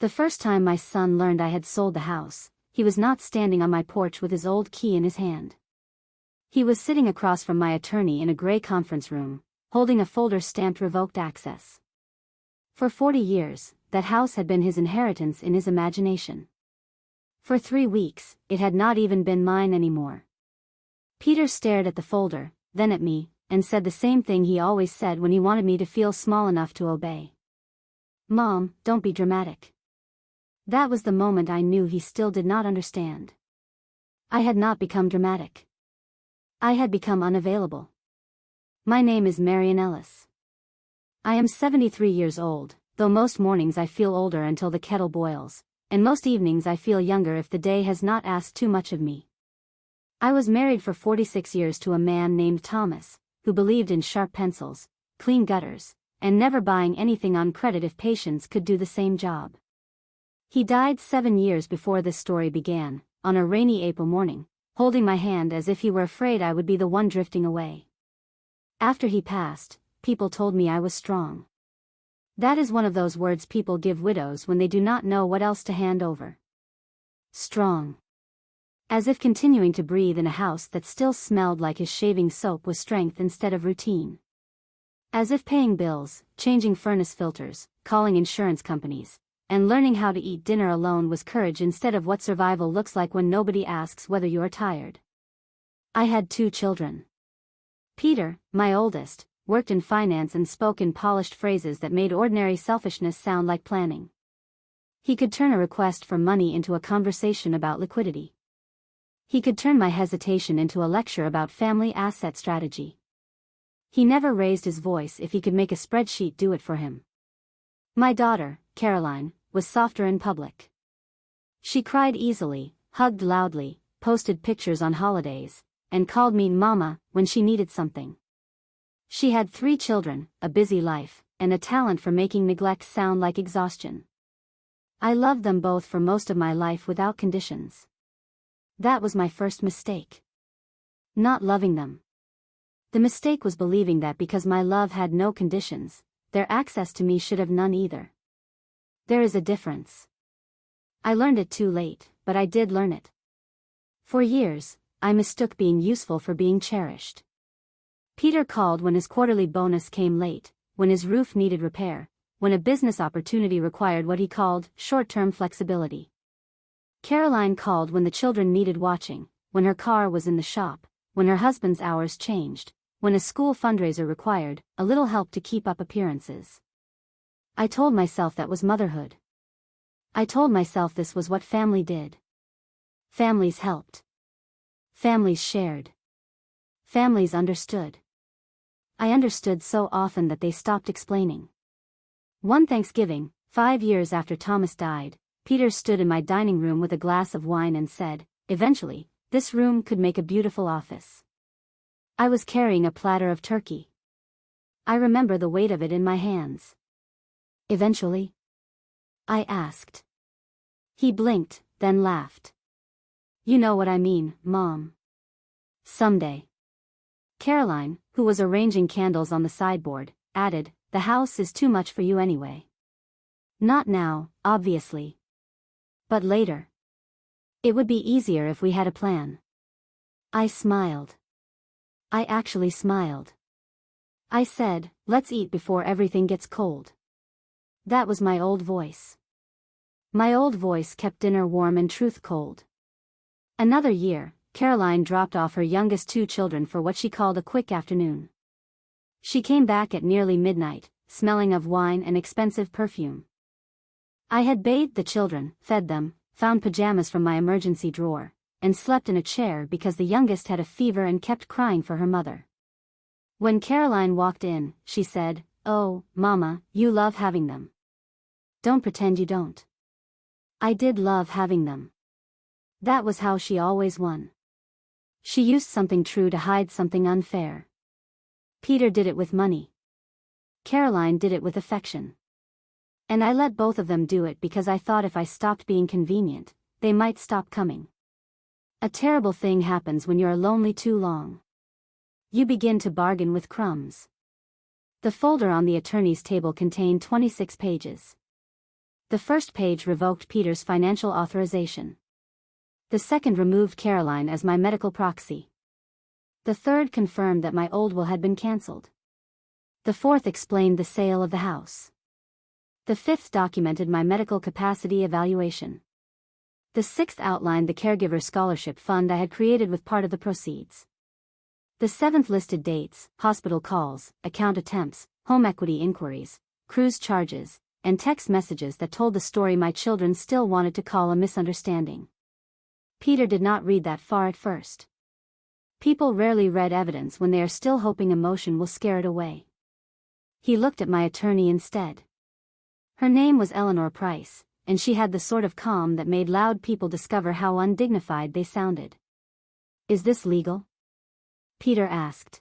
The first time my son learned I had sold the house, he was not standing on my porch with his old key in his hand. He was sitting across from my attorney in a gray conference room, holding a folder stamped revoked access. For 40 years, that house had been his inheritance in his imagination. For 3 weeks, it had not even been mine anymore. Peter stared at the folder, then at me, and said the same thing he always said when he wanted me to feel small enough to obey. "Mom, don't be dramatic." That was the moment I knew he still did not understand. I had not become dramatic. I had become unavailable. My name is Marian Ellis. I am 73 years old, though most mornings I feel older until the kettle boils, and most evenings I feel younger if the day has not asked too much of me. I was married for 46 years to a man named Thomas, who believed in sharp pencils, clean gutters, and never buying anything on credit if patients could do the same job. He died 7 years before this story began, on a rainy April morning, holding my hand as if he were afraid I would be the one drifting away. After he passed, people told me I was strong. That is one of those words people give widows when they do not know what else to hand over. Strong. As if continuing to breathe in a house that still smelled like his shaving soap was strength instead of routine. As if paying bills, changing furnace filters, calling insurance companies, and learning how to eat dinner alone was courage instead of what survival looks like when nobody asks whether you are tired. I had 2 children. Peter, my oldest, worked in finance and spoke in polished phrases that made ordinary selfishness sound like planning. He could turn a request for money into a conversation about liquidity. He could turn my hesitation into a lecture about family asset strategy. He never raised his voice if he could make a spreadsheet do it for him. My daughter, Caroline, was softer in public. She cried easily, hugged loudly, posted pictures on holidays, and called me Mama when she needed something. She had 3 children, a busy life, and a talent for making neglect sound like exhaustion. I loved them both for most of my life without conditions. That was my first mistake. Not loving them. The mistake was believing that because my love had no conditions, their access to me should have none either. There is a difference. I learned it too late, but I did learn it. For years, I mistook being useful for being cherished. Peter called when his quarterly bonus came late, when his roof needed repair, when a business opportunity required what he called short-term flexibility. Caroline called when the children needed watching, when her car was in the shop, when her husband's hours changed, when a school fundraiser required a little help to keep up appearances. I told myself that was motherhood. I told myself this was what family did. Families helped. Families shared. Families understood. I understood so often that they stopped explaining. One Thanksgiving, 5 years after Thomas died, Peter stood in my dining room with a glass of wine and said, "Eventually, this room could make a beautiful office." I was carrying a platter of turkey. I remember the weight of it in my hands. "Eventually?" I asked. He blinked, then laughed. "You know what I mean, Mom. Someday." Caroline, who was arranging candles on the sideboard, added, "The house is too much for you anyway." Not now, obviously. But later. It would be easier if we had a plan. I smiled. I actually smiled. I said, "Let's eat before everything gets cold." That was my old voice. My old voice kept dinner warm and truth cold. Another year, Caroline dropped off her youngest 2 children for what she called a quick afternoon. She came back at nearly midnight, smelling of wine and expensive perfume. I had bathed the children, fed them, found pajamas from my emergency drawer, and slept in a chair because the youngest had a fever and kept crying for her mother. When Caroline walked in, she said, "Oh, Mama, you love having them. Don't pretend you don't." I did love having them. That was how she always won. She used something true to hide something unfair. Peter did it with money. Caroline did it with affection. And I let both of them do it because I thought if I stopped being convenient, they might stop coming. A terrible thing happens when you're lonely too long. You begin to bargain with crumbs. The folder on the attorney's table contained 26 pages. The first page revoked Peter's financial authorization. The second removed Caroline as my medical proxy. The third confirmed that my old will had been cancelled. The fourth explained the sale of the house. The fifth documented my medical capacity evaluation. The sixth outlined the caregiver scholarship fund I had created with part of the proceeds. The seventh listed dates, hospital calls, account attempts, home equity inquiries, cruise charges, and text messages that told the story my children still wanted to call a misunderstanding. Peter did not read that far at first. People rarely read evidence when they are still hoping emotion will scare it away. He looked at my attorney instead. Her name was Eleanor Price, and she had the sort of calm that made loud people discover how undignified they sounded. "Is this legal?" Peter asked.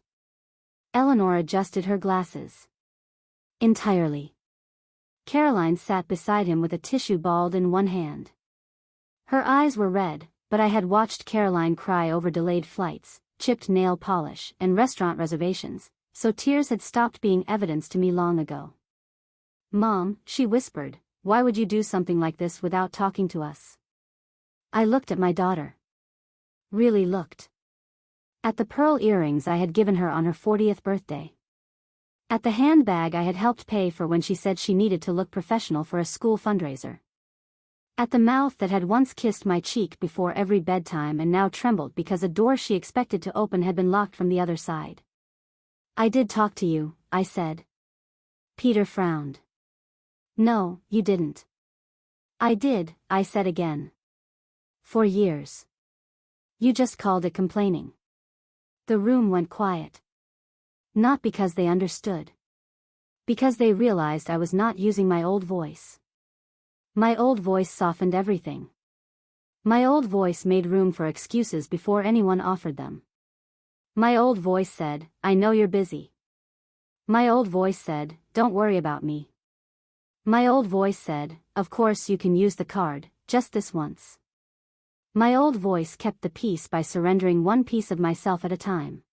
Eleanor adjusted her glasses. "Entirely." Caroline sat beside him with a tissue ball in one hand. Her eyes were red, but I had watched Caroline cry over delayed flights, chipped nail polish, and restaurant reservations, so tears had stopped being evidence to me long ago. "Mom," she whispered, "why would you do something like this without talking to us?" I looked at my daughter. Really looked. At the pearl earrings I had given her on her 40th birthday. At the handbag I had helped pay for when she said she needed to look professional for a school fundraiser. At the mouth that had once kissed my cheek before every bedtime and now trembled because a door she expected to open had been locked from the other side. "I did talk to you," I said. Peter frowned. "No, you didn't." "I did," I said again. "For years. You just called it complaining." The room went quiet. Not because they understood. Because they realized I was not using my old voice. My old voice softened everything. My old voice made room for excuses before anyone offered them. My old voice said, "I know you're busy." My old voice said, "Don't worry about me." My old voice said, "Of course you can use the card, just this once." My old voice kept the peace by surrendering one piece of myself at a time.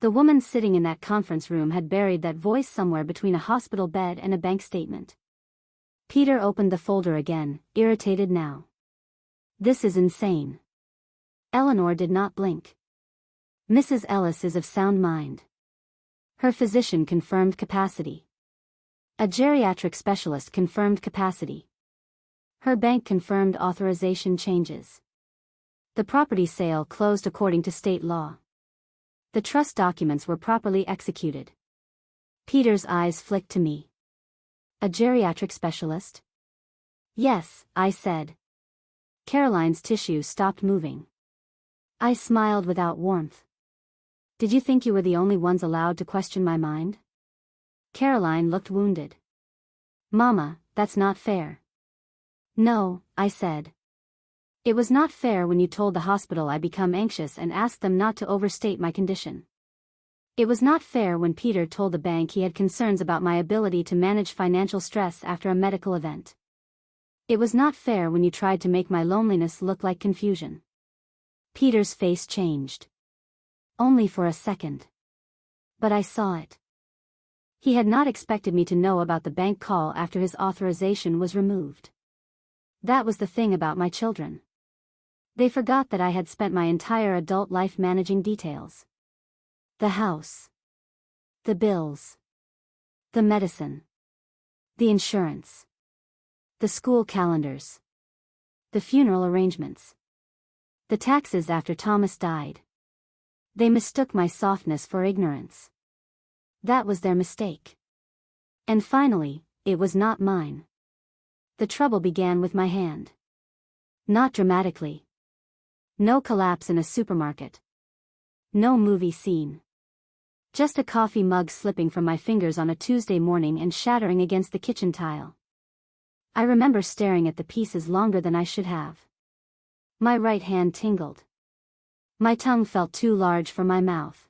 The woman sitting in that conference room had buried that voice somewhere between a hospital bed and a bank statement. Peter opened the folder again, irritated now. "This is insane." Eleanor did not blink. "Mrs. Ellis is of sound mind. Her physician confirmed capacity. A geriatric specialist confirmed capacity. Her bank confirmed authorization changes. The property sale closed according to state law. The trust documents were properly executed." Peter's eyes flicked to me. "A geriatric specialist?" "Yes," I said. Caroline's tissue stopped moving. I smiled without warmth. "Did you think you were the only ones allowed to question my mind?" Caroline looked wounded. "Mama, that's not fair." "No," I said. "It was not fair when you told the hospital I become anxious and asked them not to overstate my condition. It was not fair when Peter told the bank he had concerns about my ability to manage financial stress after a medical event. It was not fair when you tried to make my loneliness look like confusion." Peter's face changed. Only for a second. But I saw it. He had not expected me to know about the bank call after his authorization was removed. That was the thing about my children. They forgot that I had spent my entire adult life managing details. The house. The bills. The medicine. The insurance. The school calendars. The funeral arrangements. The taxes after Thomas died. They mistook my softness for ignorance. That was their mistake. And finally, it was not mine. The trouble began with my hand. Not dramatically. No collapse in a supermarket. No movie scene. Just a coffee mug slipping from my fingers on a Tuesday morning and shattering against the kitchen tile. I remember staring at the pieces longer than I should have. My right hand tingled. My tongue felt too large for my mouth.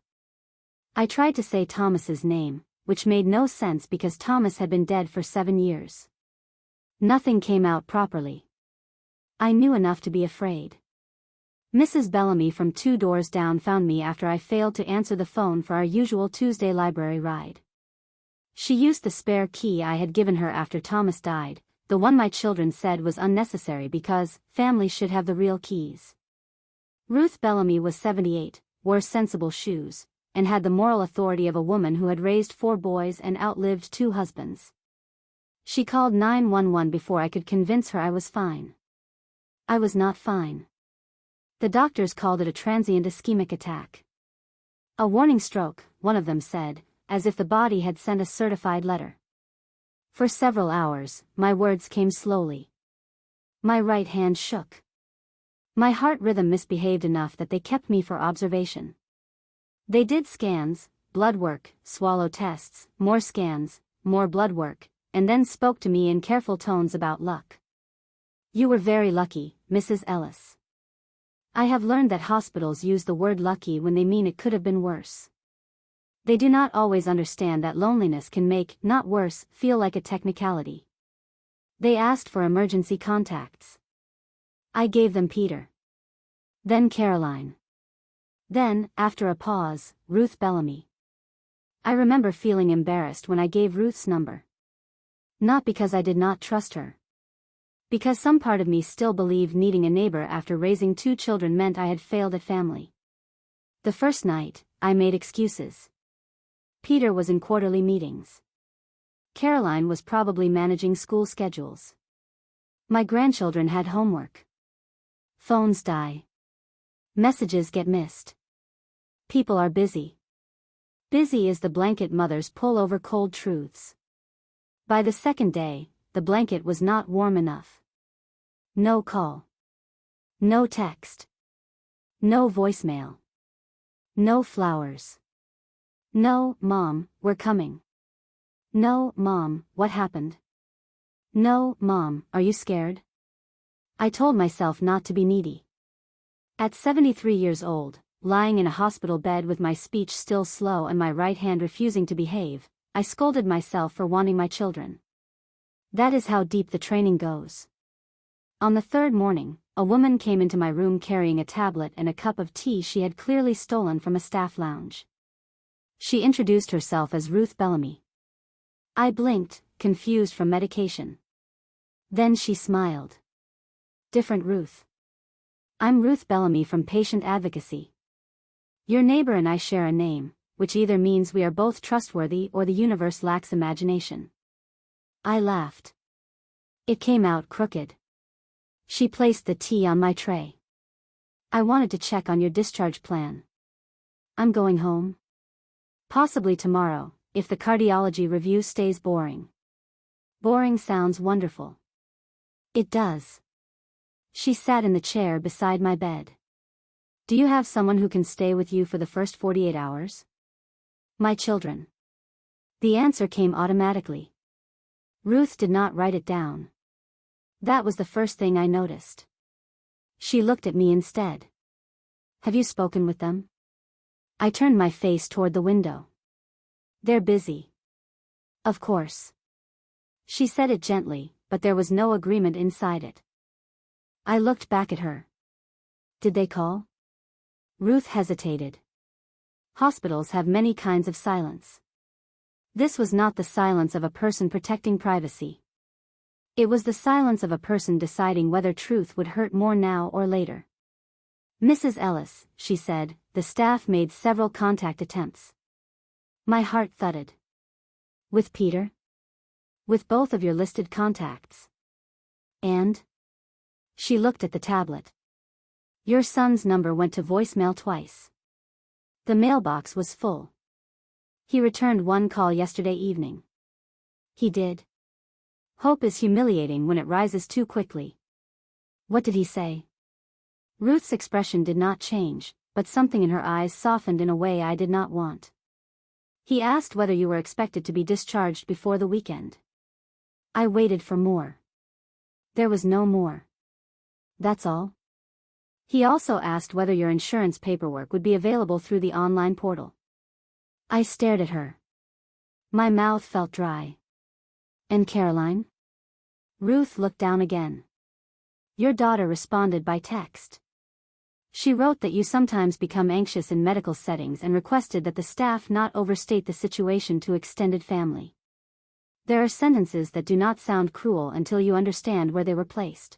I tried to say Thomas's name, which made no sense because Thomas had been dead for 7 years. Nothing came out properly. I knew enough to be afraid. Mrs. Bellamy from 2 doors down found me after I failed to answer the phone for our usual Tuesday library ride. She used the spare key I had given her after Thomas died, the one my children said was unnecessary because family should have the real keys. Ruth Bellamy was 78, wore sensible shoes, and had the moral authority of a woman who had raised 4 boys and outlived 2 husbands. She called 911 before I could convince her I was fine. I was not fine. The doctors called it a transient ischemic attack. A warning stroke, one of them said, as if the body had sent a certified letter. For several hours, my words came slowly. My right hand shook. My heart rhythm misbehaved enough that they kept me for observation. They did scans, blood work, swallow tests, more scans, more blood work, and then spoke to me in careful tones about luck. "You were very lucky, Mrs. Ellis." I have learned that hospitals use the word lucky when they mean it could have been worse. They do not always understand that loneliness can make, not worse, feel like a technicality. They asked for emergency contacts. I gave them Peter. Then Caroline. Then, after a pause, Ruth Bellamy. I remember feeling embarrassed when I gave Ruth's number. Not because I did not trust her. Because some part of me still believed needing a neighbor after raising 2 children meant I had failed at family. The first night, I made excuses. Peter was in quarterly meetings. Caroline was probably managing school schedules. My grandchildren had homework. Phones die. Messages get missed. People are busy. Busy is the blanket mothers pull over cold truths. By the second day, the blanket was not warm enough. No call. No text. No voicemail. No flowers. No, Mom, we're coming. No, Mom, what happened? No, Mom, are you scared? I told myself not to be needy. At 73 years old, lying in a hospital bed with my speech still slow and my right hand refusing to behave, I scolded myself for wanting my children. That is how deep the training goes. On the 3rd morning, a woman came into my room carrying a tablet and a cup of tea she had clearly stolen from a staff lounge. She introduced herself as Ruth Bellamy. I blinked, confused from medication. Then she smiled. Different Ruth. I'm Ruth Bellamy from Patient Advocacy. Your neighbor and I share a name, which either means we are both trustworthy or the universe lacks imagination. I laughed. It came out crooked. She placed the tea on my tray. I wanted to check on your discharge plan. I'm going home. Possibly tomorrow, if the cardiology review stays boring. Boring sounds wonderful. It does. She sat in the chair beside my bed. Do you have someone who can stay with you for the first 48 hours? My children. The answer came automatically. Ruth did not write it down. That was the first thing I noticed. She looked at me instead. Have you spoken with them? I turned my face toward the window. They're busy. Of course. She said it gently, but there was no agreement inside it. I looked back at her. Did they call? Ruth hesitated. Hospitals have many kinds of silence. This was not the silence of a person protecting privacy. It was the silence of a person deciding whether truth would hurt more now or later. Mrs. Ellis, she said, the staff made several contact attempts. My heart thudded. With Peter? With both of your listed contacts. And? She looked at the tablet. Your son's number went to voicemail twice. The mailbox was full. He returned one call yesterday evening. He did. Hope is humiliating when it rises too quickly. What did he say? Ruth's expression did not change, but something in her eyes softened in a way I did not want. He asked whether you were expected to be discharged before the weekend. I waited for more. There was no more. That's all? He also asked whether your insurance paperwork would be available through the online portal. I stared at her. My mouth felt dry. And Caroline? Ruth looked down again. Your daughter responded by text. She wrote that you sometimes become anxious in medical settings and requested that the staff not overstate the situation to extended family. There are sentences that do not sound cruel until you understand where they were placed.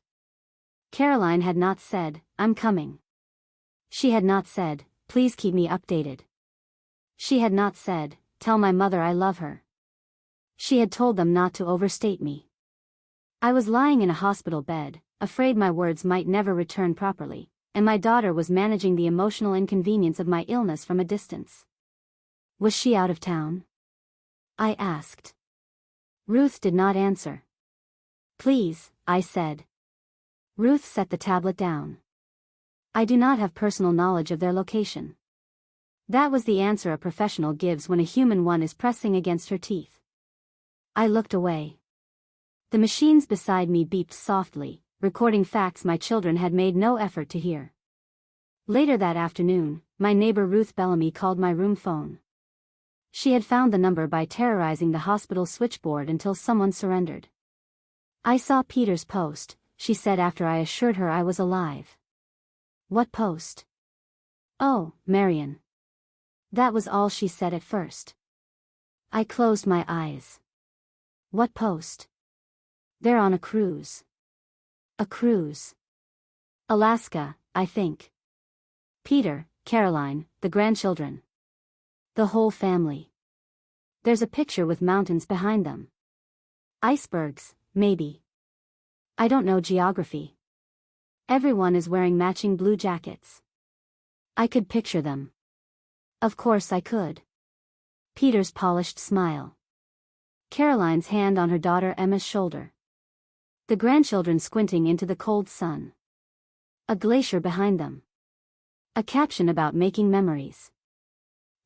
Caroline had not said, "I'm coming." She had not said, "Please keep me updated." She had not said, "Tell my mother I love her." She had told them not to overstate me. I was lying in a hospital bed, afraid my words might never return properly, and my daughter was managing the emotional inconvenience of my illness from a distance. Was she out of town? I asked. Ruth did not answer. "Please," I said. Ruth set the tablet down. "I do not have personal knowledge of their location." That was the answer a professional gives when a human one is pressing against her teeth. I looked away. The machines beside me beeped softly, recording facts my children had made no effort to hear. Later that afternoon, my neighbor Ruth Bellamy called my room phone. She had found the number by terrorizing the hospital switchboard until someone surrendered. "I saw Peter's post," she said after I assured her I was alive. "What post?" "Oh, Marian." That was all she said at first. I closed my eyes. "What post?" "They're on a cruise." "A cruise?" "Alaska, I think." "Peter, Caroline, the grandchildren. The whole family. There's a picture with mountains behind them. Icebergs, maybe. I don't know geography. Everyone is wearing matching blue jackets." I could picture them. Of course I could. Peter's polished smile. Caroline's hand on her daughter Emma's shoulder. The grandchildren squinting into the cold sun. A glacier behind them. A caption about making memories.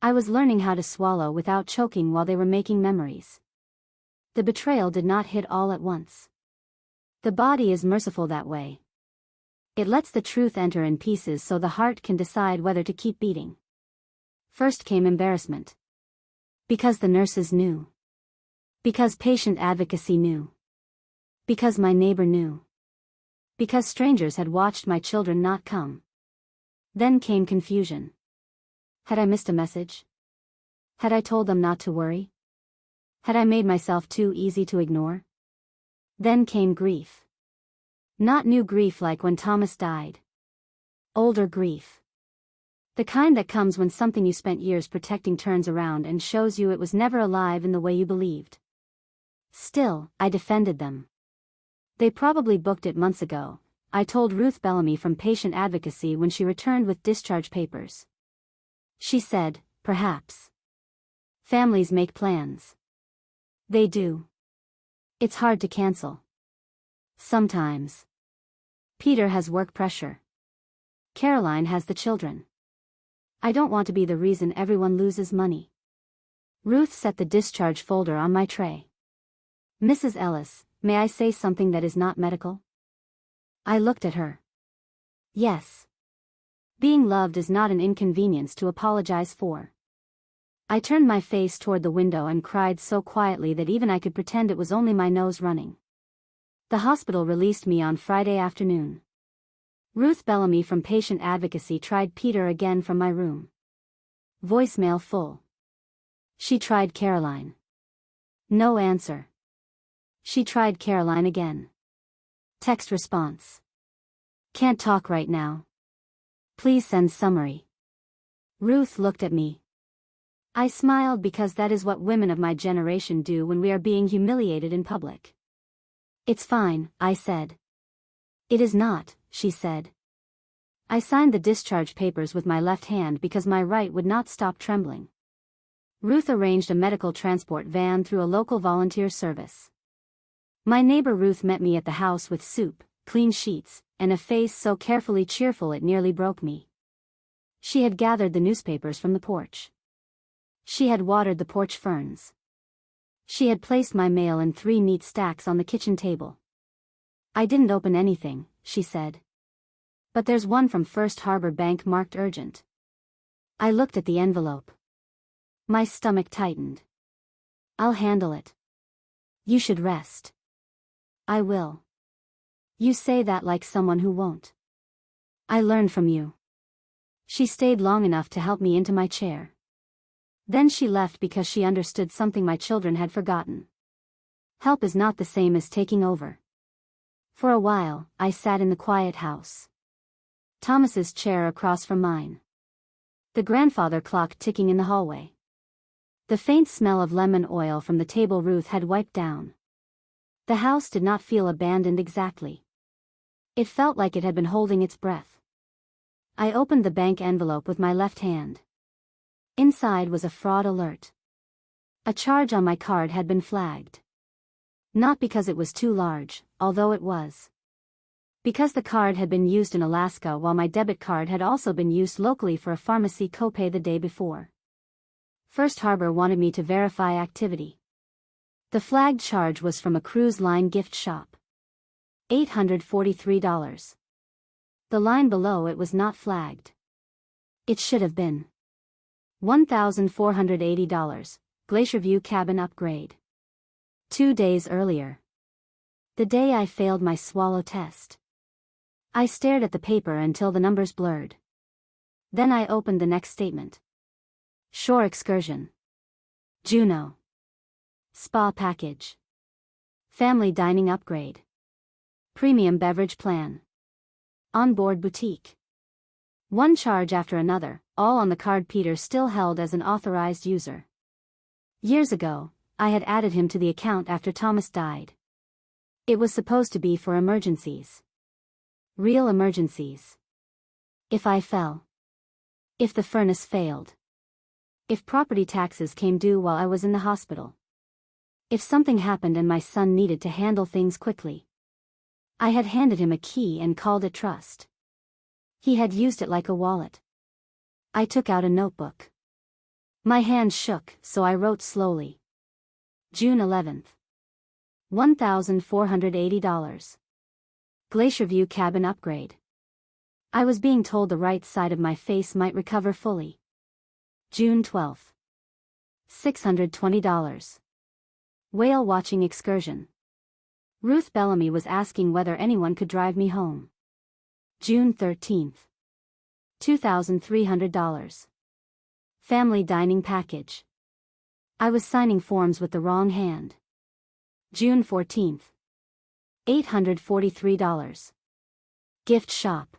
I was learning how to swallow without choking while they were making memories. The betrayal did not hit all at once. The body is merciful that way. It lets the truth enter in pieces so the heart can decide whether to keep beating. First came embarrassment. Because the nurses knew. Because patient advocacy knew. Because my neighbor knew. Because strangers had watched my children not come. Then came confusion. Had I missed a message? Had I told them not to worry? Had I made myself too easy to ignore? Then came grief. Not new grief like when Thomas died. Older grief. The kind that comes when something you spent years protecting turns around and shows you it was never alive in the way you believed. Still, I defended them. They probably booked it months ago, I told Ruth Bellamy from Patient Advocacy when she returned with discharge papers. She said, "Perhaps. Families make plans." They do. It's hard to cancel. Sometimes. Peter has work pressure. Caroline has the children. I don't want to be the reason everyone loses money. Ruth set the discharge folder on my tray. "Mrs. Ellis, may I say something that is not medical?" I looked at her. "Yes. Being loved is not an inconvenience to apologize for." I turned my face toward the window and cried so quietly that even I could pretend it was only my nose running. The hospital released me on Friday afternoon. Ruth Bellamy from Patient Advocacy tried Peter again from my room. Voicemail full. She tried Caroline. No answer. She tried Caroline again. Text response. "Can't talk right now. Please send summary." Ruth looked at me. I smiled because that is what women of my generation do when we are being humiliated in public. "It's fine," I said. "It is not," she said. I signed the discharge papers with my left hand because my right would not stop trembling. Ruth arranged a medical transport van through a local volunteer service. My neighbor Ruth met me at the house with soup, clean sheets, and a face so carefully cheerful it nearly broke me. She had gathered the newspapers from the porch. She had watered the porch ferns. She had placed my mail in 3 neat stacks on the kitchen table. "I didn't open anything," she said. "But there's one from First Harbor Bank marked urgent." I looked at the envelope. My stomach tightened. "I'll handle it." "You should rest." "I will." "You say that like someone who won't." "I learned from you." She stayed long enough to help me into my chair. Then she left because she understood something my children had forgotten. Help is not the same as taking over. For a while, I sat in the quiet house. Thomas's chair across from mine. The grandfather clock ticking in the hallway. The faint smell of lemon oil from the table Ruth had wiped down. The house did not feel abandoned exactly. It felt like it had been holding its breath. I opened the bank envelope with my left hand. Inside was a fraud alert. A charge on my card had been flagged. Not because it was too large, although it was. Because the card had been used in Alaska while my debit card had also been used locally for a pharmacy copay the day before. First Harbor wanted me to verify activity. The flagged charge was from a cruise line gift shop. $843. The line below it was not flagged. It should have been. $1,480, Glacier View cabin upgrade. 2 days earlier. The day I failed my swallow test. I stared at the paper until the numbers blurred. Then I opened the next statement. Shore excursion. Juneau. Spa package. Family dining upgrade. Premium beverage plan. Onboard boutique. One charge after another, all on the card Peter still held as an authorized user. Years ago, I had added him to the account after Thomas died. It was supposed to be for emergencies. Real emergencies. If I fell. If the furnace failed. If property taxes came due while I was in the hospital. If something happened and my son needed to handle things quickly. I had handed him a key and called it trust. He had used it like a wallet. I took out a notebook. My hand shook, so I wrote slowly. June 11th. $1,480. Glacier View cabin upgrade. I was being told the right side of my face might recover fully. June 12th. $620. Whale watching excursion. Ruth Bellamy was asking whether anyone could drive me home. June 13th. $2,300. Family dining package. I was signing forms with the wrong hand. June 14th. $843. Gift shop.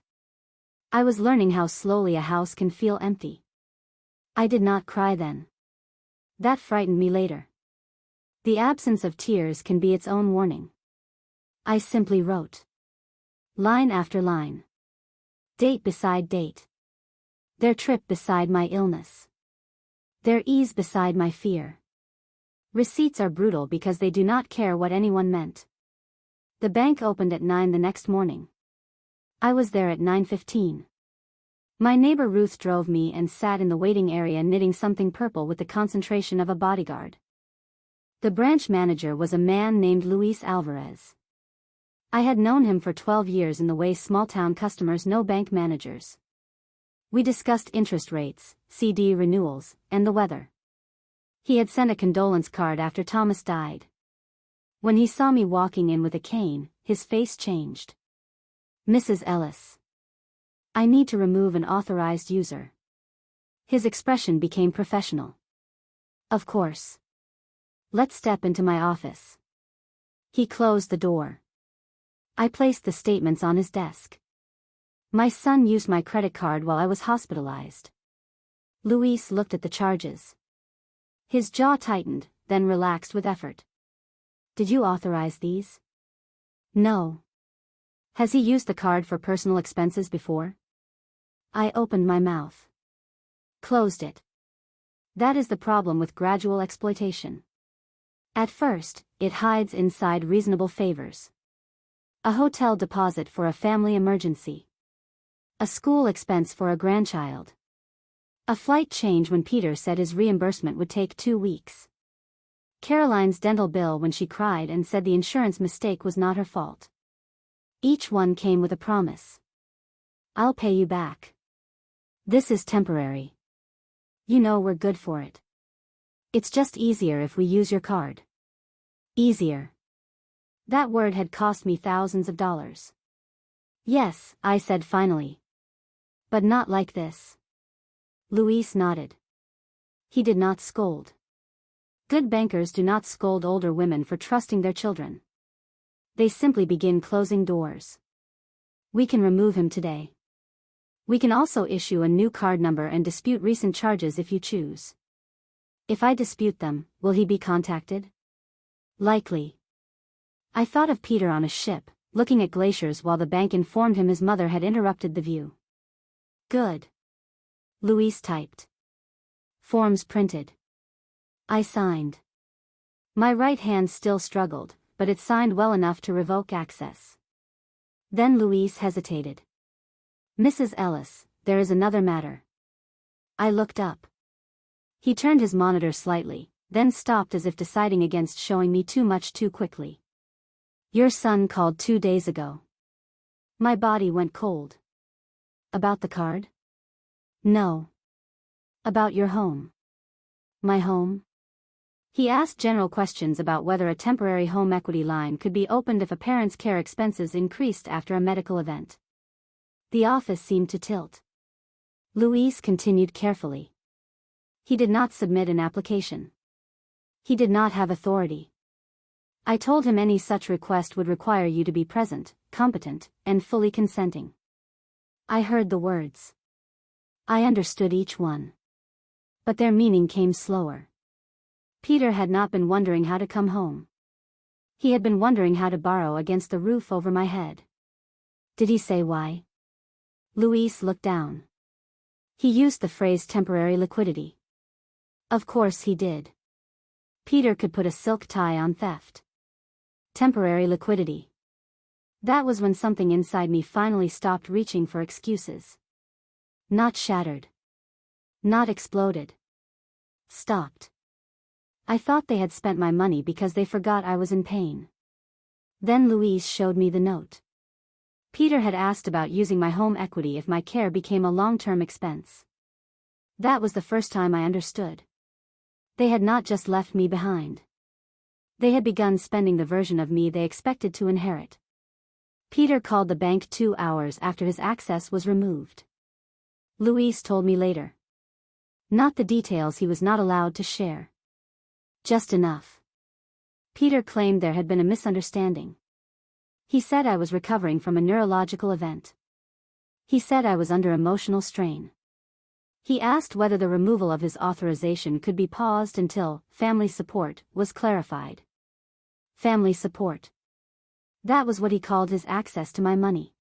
I was learning how slowly a house can feel empty. I did not cry then. That frightened me later. The absence of tears can be its own warning. I simply wrote. Line after line. Date beside date. Their trip beside my illness. Their ease beside my fear. Receipts are brutal because they do not care what anyone meant. The bank opened at 9 the next morning. I was there at 9:15. My neighbor Ruth drove me and sat in the waiting area knitting something purple with the concentration of a bodyguard. The branch manager was a man named Luis Alvarez. I had known him for 12 years in the way small-town customers know bank managers. We discussed interest rates, CD renewals, and the weather. He had sent a condolence card after Thomas died. When he saw me walking in with a cane, his face changed. Mrs. Ellis. I need to remove an authorized user. His expression became professional. Of course. Let's step into my office. He closed the door. I placed the statements on his desk. My son used my credit card while I was hospitalized. Luis looked at the charges. His jaw tightened, then relaxed with effort. Did you authorize these? No. Has he used the card for personal expenses before? I opened my mouth. Closed it. That is the problem with gradual exploitation. At first, it hides inside reasonable favors. A hotel deposit for a family emergency. A school expense for a grandchild. A flight change when Peter said his reimbursement would take 2 weeks. Caroline's dental bill when she cried and said the insurance mistake was not her fault. Each one came with a promise. I'll pay you back. This is temporary. You know we're good for it. It's just easier if we use your card. Easier. That word had cost me thousands of dollars. Yes, I said finally. But not like this. Luis nodded. He did not scold. Good bankers do not scold older women for trusting their children. They simply begin closing doors. We can remove him today. We can also issue a new card number and dispute recent charges if you choose. If I dispute them, will he be contacted? Likely. I thought of Peter on a ship, looking at glaciers while the bank informed him his mother had interrupted the view. Good. Louise typed. Forms printed. I signed. My right hand still struggled, but it signed well enough to revoke access. Then Louise hesitated. Mrs. Ellis, there is another matter. I looked up. He turned his monitor slightly, then stopped as if deciding against showing me too much too quickly. Your son called 2 days ago. My body went cold. About the card? No. About your home. My home? He asked general questions about whether a temporary home equity line could be opened if a parent's care expenses increased after a medical event. The office seemed to tilt. Louise continued carefully. He did not submit an application. He did not have authority. I told him any such request would require you to be present, competent, and fully consenting. I heard the words. I understood each one. But their meaning came slower. Peter had not been wondering how to come home. He had been wondering how to borrow against the roof over my head. Did he say why? Louise looked down. He used the phrase temporary liquidity. Of course he did. Peter could put a silk tie on theft. Temporary liquidity. That was when something inside me finally stopped reaching for excuses. Not shattered. Not exploded. Stopped. I thought they had spent my money because they forgot I was in pain. Then Louise showed me the note. Peter had asked about using my home equity if my care became a long-term expense. That was the first time I understood. They had not just left me behind. They had begun spending the version of me they expected to inherit. Peter called the bank 2 hours after his access was removed. Louise told me later. Not the details he was not allowed to share. Just enough. Peter claimed there had been a misunderstanding. He said I was recovering from a neurological event. He said I was under emotional strain. He asked whether the removal of his authorization could be paused until family support was clarified. Family support. That was what he called his access to my money.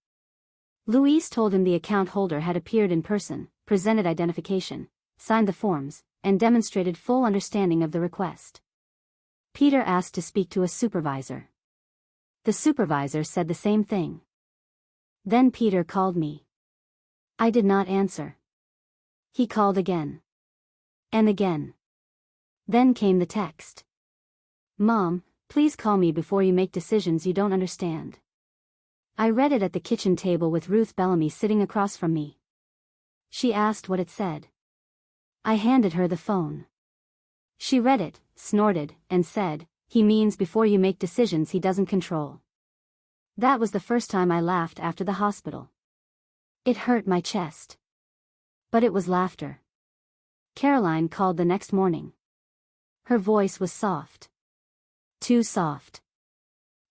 Louise told him the account holder had appeared in person, presented identification, signed the forms, and demonstrated full understanding of the request. Peter asked to speak to a supervisor. The supervisor said the same thing. Then Peter called me. I did not answer. He called again. And again. Then came the text. Mom, please call me before you make decisions you don't understand. I read it at the kitchen table with Ruth Bellamy sitting across from me. She asked what it said. I handed her the phone. She read it, snorted, and said, he means before you make decisions he doesn't control. That was the first time I laughed after the hospital. It hurt my chest. But it was laughter. Caroline called the next morning. Her voice was soft. Too soft.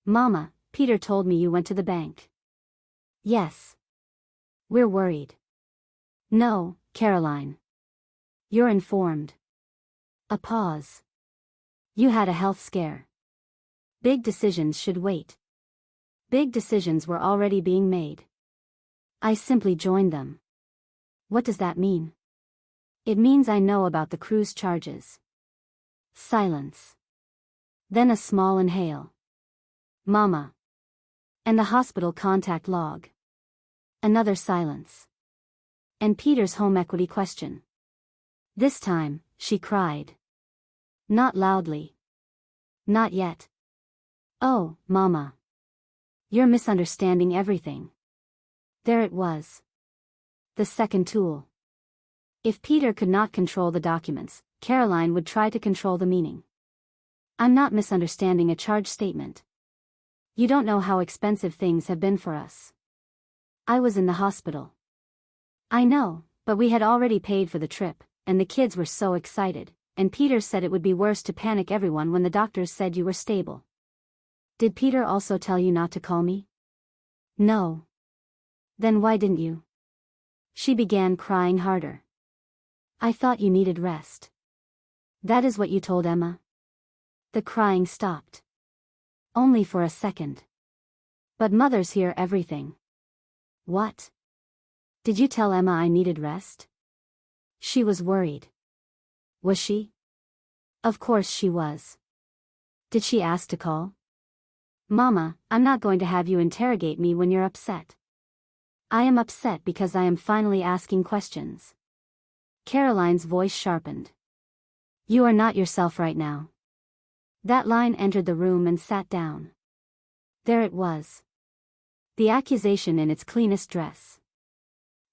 Mama, Peter told me you went to the bank. Yes. We're worried. No, Caroline. You're informed. A pause. You had a health scare. Big decisions should wait. Big decisions were already being made. I simply joined them. What does that mean? It means I know about the cruise charges. Silence. Then a small inhale. Mama. And the hospital contact log. Another silence. And Peter's home equity question. This time, she cried. Not loudly. Not yet. Oh, Mama. You're misunderstanding everything. There it was. The second tool. If Peter could not control the documents, Caroline would try to control the meaning. I'm not misunderstanding a charge statement. You don't know how expensive things have been for us. I was in the hospital. I know, but we had already paid for the trip, and the kids were so excited, and Peter said it would be worse to panic everyone when the doctors said you were stable. Did Peter also tell you not to call me? No. Then why didn't you? She began crying harder. I thought you needed rest. That is what you told Emma? The crying stopped. Only for a second. But mothers hear everything. What? Did you tell Emma I needed rest? She was worried. Was she? Of course she was. Did she ask to call? Mama, I'm not going to have you interrogate me when you're upset. I am upset because I am finally asking questions. Caroline's voice sharpened. You are not yourself right now. That line entered the room and sat down. There it was. The accusation in its cleanest dress.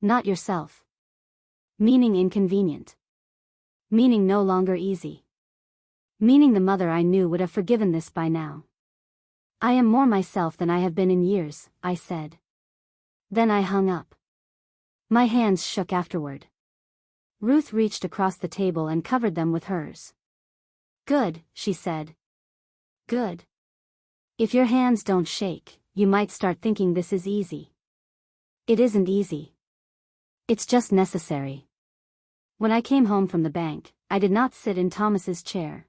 Not yourself. Meaning inconvenient. Meaning no longer easy. Meaning the mother I knew would have forgiven this by now. I am more myself than I have been in years, I said. Then I hung up. My hands shook afterward. Ruth reached across the table and covered them with hers. Good, she said. Good. If your hands don't shake, you might start thinking this is easy. It isn't easy. It's just necessary. When I came home from the bank, I did not sit in Thomas's chair.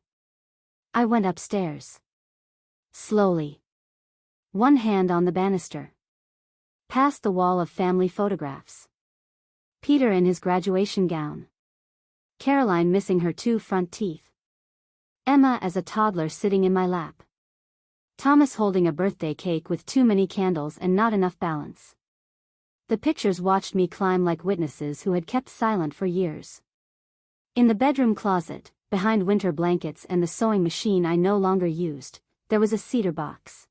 I went upstairs. Slowly. One hand on the banister. Past the wall of family photographs. Peter in his graduation gown. Caroline missing her 2 front teeth. Emma as a toddler sitting in my lap. Thomas holding a birthday cake with too many candles and not enough balance. The pictures watched me climb like witnesses who had kept silent for years. In the bedroom closet, behind winter blankets and the sewing machine I no longer used, there was a cedar box.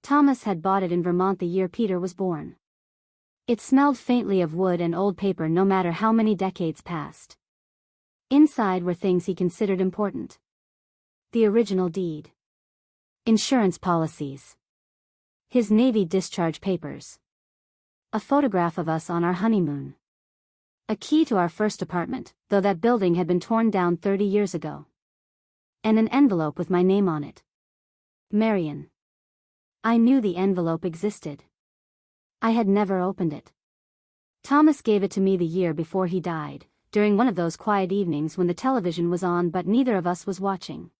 Thomas had bought it in Vermont the year Peter was born. It smelled faintly of wood and old paper no matter how many decades passed. Inside were things he considered important. The original deed. Insurance policies. His Navy discharge papers. A photograph of us on our honeymoon. A key to our first apartment, though that building had been torn down 30 years ago. And an envelope with my name on it. Marian. I knew the envelope existed. I had never opened it. Thomas gave it to me the year before he died, during one of those quiet evenings when the television was on but neither of us was watching.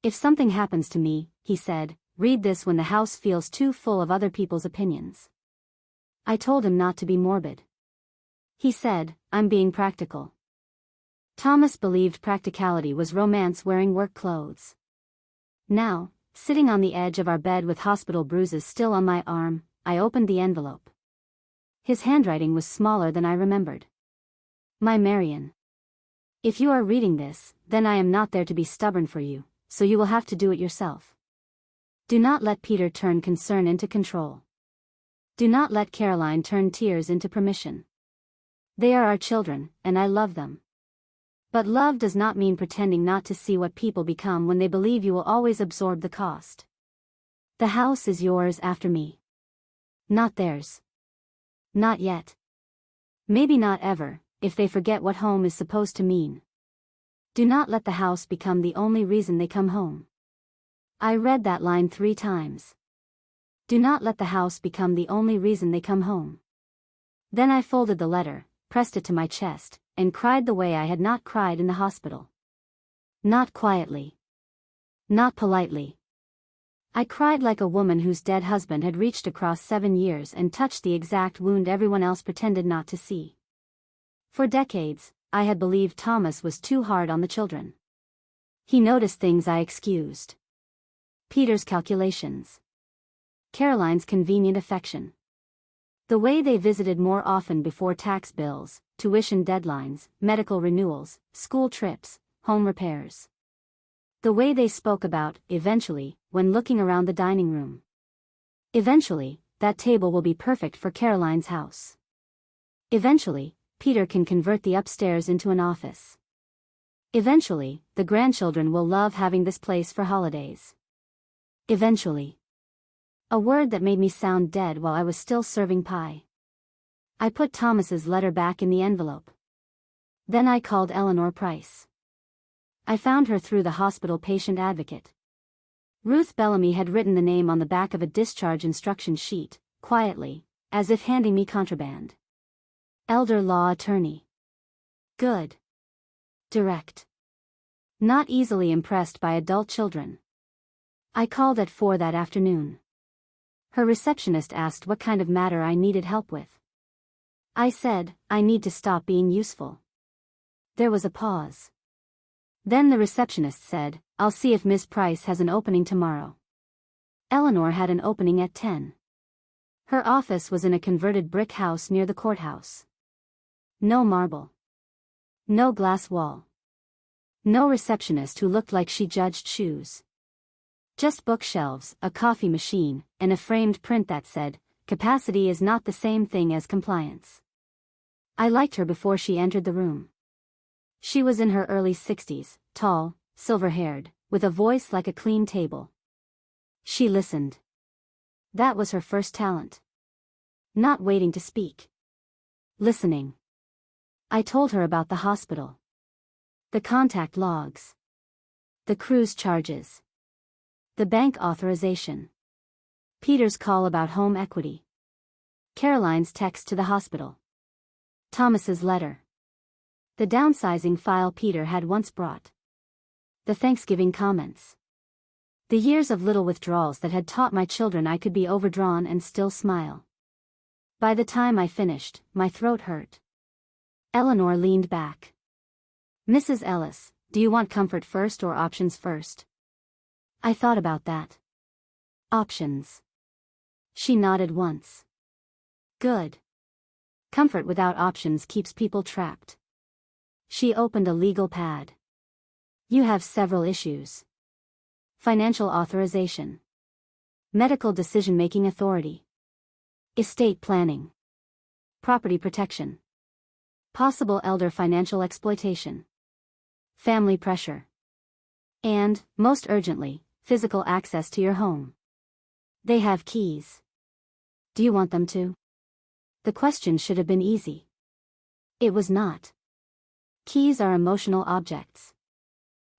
If something happens to me, he said, read this when the house feels too full of other people's opinions. I told him not to be morbid. He said, I'm being practical. Thomas believed practicality was romance wearing work clothes. Now, sitting on the edge of our bed with hospital bruises still on my arm, I opened the envelope. His handwriting was smaller than I remembered. My Marian. If you are reading this, then I am not there to be stubborn for you, so you will have to do it yourself. Do not let Peter turn concern into control. Do not let Caroline turn tears into permission. They are our children, and I love them. But love does not mean pretending not to see what people become when they believe you will always absorb the cost. The house is yours after me. Not theirs. Not yet. Maybe not ever, if they forget what home is supposed to mean. Do not let the house become the only reason they come home. I read that line 3 times. Do not let the house become the only reason they come home. Then I folded the letter, pressed it to my chest, and cried the way I had not cried in the hospital. Not quietly. Not politely. I cried like a woman whose dead husband had reached across 7 years and touched the exact wound everyone else pretended not to see. For decades, I had believed Thomas was too hard on the children. He noticed things I excused. Peter's calculations. Caroline's convenient affection. The way they visited more often before tax bills, tuition deadlines, medical renewals, school trips, home repairs. The way they spoke about, eventually, when looking around the dining room. Eventually, that table will be perfect for Caroline's house. Eventually, Peter can convert the upstairs into an office. Eventually, the grandchildren will love having this place for holidays. Eventually. A word that made me sound dead while I was still serving pie. I put Thomas's letter back in the envelope. Then I called Eleanor Price. I found her through the hospital patient advocate. Ruth Bellamy had written the name on the back of a discharge instruction sheet, quietly, as if handing me contraband. Elder law attorney. Good. Direct. Not easily impressed by adult children. I called at 4 that afternoon. Her receptionist asked what kind of matter I needed help with. I said, I need to stop being useful. There was a pause. Then the receptionist said, I'll see if Miss Price has an opening tomorrow. Eleanor had an opening at 10. Her office was in a converted brick house near the courthouse. No marble. No glass wall. No receptionist who looked like she judged shoes. Just bookshelves, a coffee machine, and a framed print that said, capacity is not the same thing as compliance. I liked her before she entered the room. She was in her early 60s, tall, silver-haired, with a voice like a clean table. She listened. That was her first talent. Not waiting to speak. Listening. I told her about the hospital. The contact logs. The cruise charges. The bank authorization. Peter's call about home equity. Caroline's text to the hospital. Thomas's letter. The downsizing file Peter had once brought. The Thanksgiving comments. The years of little withdrawals that had taught my children I could be overdrawn and still smile. By the time I finished, my throat hurt. Eleanor leaned back. Mrs. Ellis, do you want comfort first or options first? I thought about that. Options. She nodded once. Good. Comfort without options keeps people trapped. She opened a legal pad. You have several issues. Financial authorization. Medical decision-making authority. Estate planning. Property protection. Possible elder financial exploitation. Family pressure. And, most urgently, physical access to your home. They have keys. Do you want them to? The question should have been easy. It was not. Keys are emotional objects.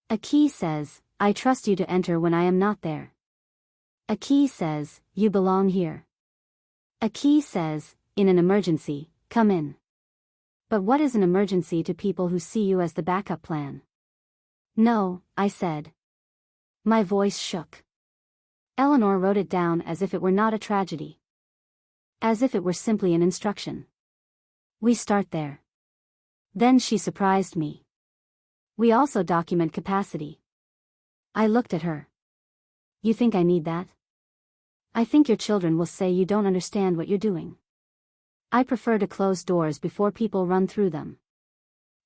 A key says, I trust you to enter when I am not there. A key says, you belong here. A key says, in an emergency, come in. But what is an emergency to people who see you as the backup plan? No, I said. My voice shook. Eleanor wrote it down as if it were not a tragedy. As if it were simply an instruction. We start there. Then she surprised me. We also document capacity. I looked at her. You think I need that? I think your children will say you don't understand what you're doing. I prefer to close doors before people run through them.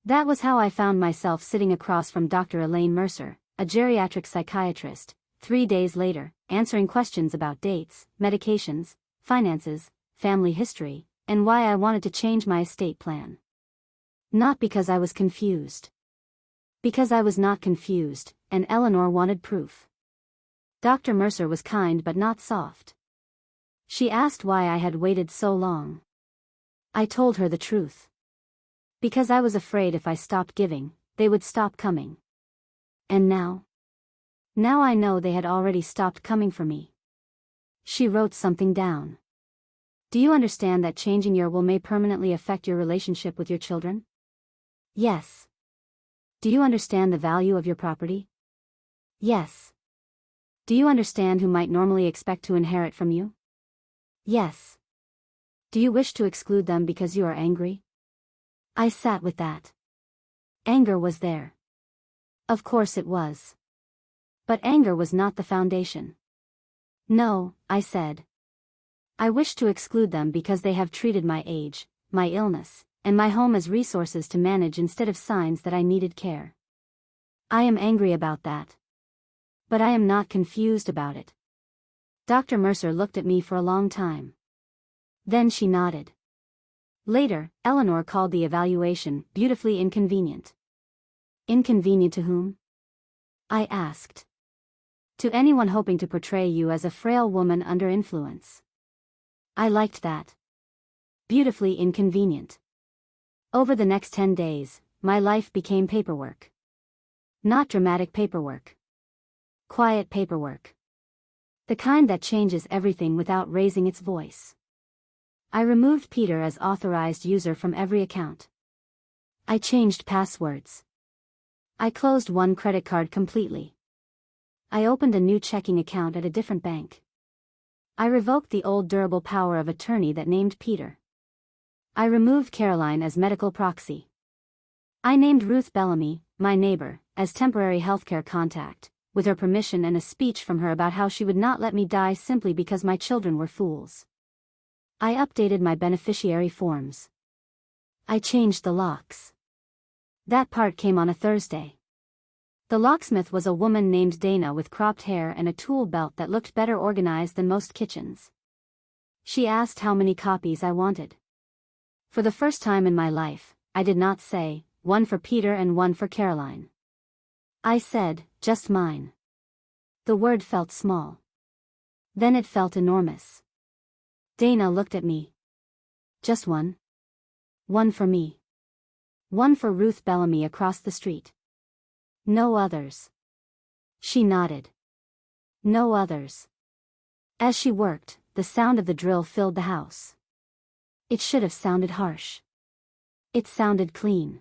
That was how I found myself sitting across from Dr. Elaine Mercer, a geriatric psychiatrist, 3 days later, answering questions about dates, medications, finances, family history, and why I wanted to change my estate plan. Not because I was confused. Because I was not confused, and Eleanor wanted proof. Dr. Mercer was kind but not soft. She asked why I had waited so long. I told her the truth. Because I was afraid if I stopped giving, they would stop coming. And now? Now I know they had already stopped coming for me. She wrote something down. Do you understand that changing your will may permanently affect your relationship with your children? Yes. Do you understand the value of your property? Yes. Do you understand who might normally expect to inherit from you? Yes. Do you wish to exclude them because you are angry? I sat with that. Anger was there. Of course it was. But anger was not the foundation. No, I said. I wish to exclude them because they have treated my age, my illness, and my home as resources to manage instead of signs that I needed care. I am angry about that. But I am not confused about it. Dr. Mercer looked at me for a long time. Then she nodded. Later, Eleanor called the evaluation beautifully inconvenient. Inconvenient to whom? I asked. To anyone hoping to portray you as a frail woman under influence. I liked that. Beautifully inconvenient. Over the next 10 days, my life became paperwork. Not dramatic paperwork. Quiet paperwork. The kind that changes everything without raising its voice. I removed Peter as authorized user from every account. I changed passwords. I closed one credit card completely. I opened a new checking account at a different bank. I revoked the old durable power of attorney that named Peter. I removed Caroline as medical proxy. I named Ruth Bellamy, my neighbor, as temporary healthcare contact, with her permission and a speech from her about how she would not let me die simply because my children were fools. I updated my beneficiary forms. I changed the locks. That part came on a Thursday. The locksmith was a woman named Dana with cropped hair and a tool belt that looked better organized than most kitchens. She asked how many copies I wanted. For the first time in my life, I did not say, one for Peter and one for Caroline. I said, just mine. The word felt small. Then it felt enormous. Dana looked at me. Just one? One for me. One for Ruth Bellamy across the street. No others. She nodded. No others. As she worked, the sound of the drill filled the house. It should have sounded harsh. It sounded clean.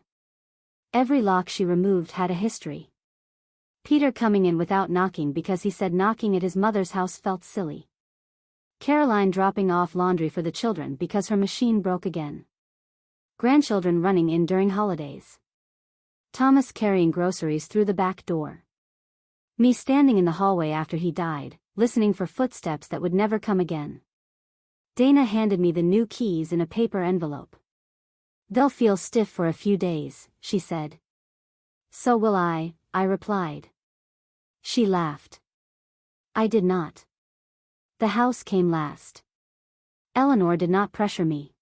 Every lock she removed had a history. Peter coming in without knocking because he said knocking at his mother's house felt silly. Caroline dropping off laundry for the children because her machine broke again. Grandchildren running in during holidays. Thomas carrying groceries through the back door. Me standing in the hallway after he died, listening for footsteps that would never come again. Dana handed me the new keys in a paper envelope. They'll feel stiff for a few days, she said. So will I replied. She laughed. I did not. The house came last. Eleanor did not pressure me.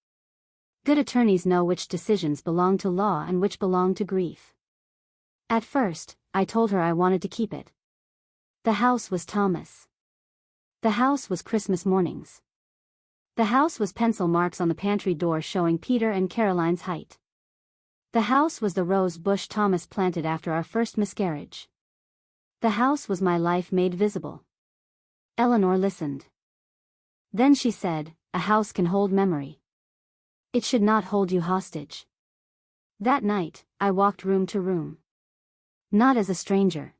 Good attorneys know which decisions belong to law and which belong to grief. At first, I told her I wanted to keep it. The house was Thomas. The house was Christmas mornings. The house was pencil marks on the pantry door showing Peter and Caroline's height. The house was the rose bush Thomas planted after our first miscarriage. The house was my life made visible. Eleanor listened. Then she said, a house can hold memory. It should not hold you hostage. That night, I walked room to room. Not as a stranger.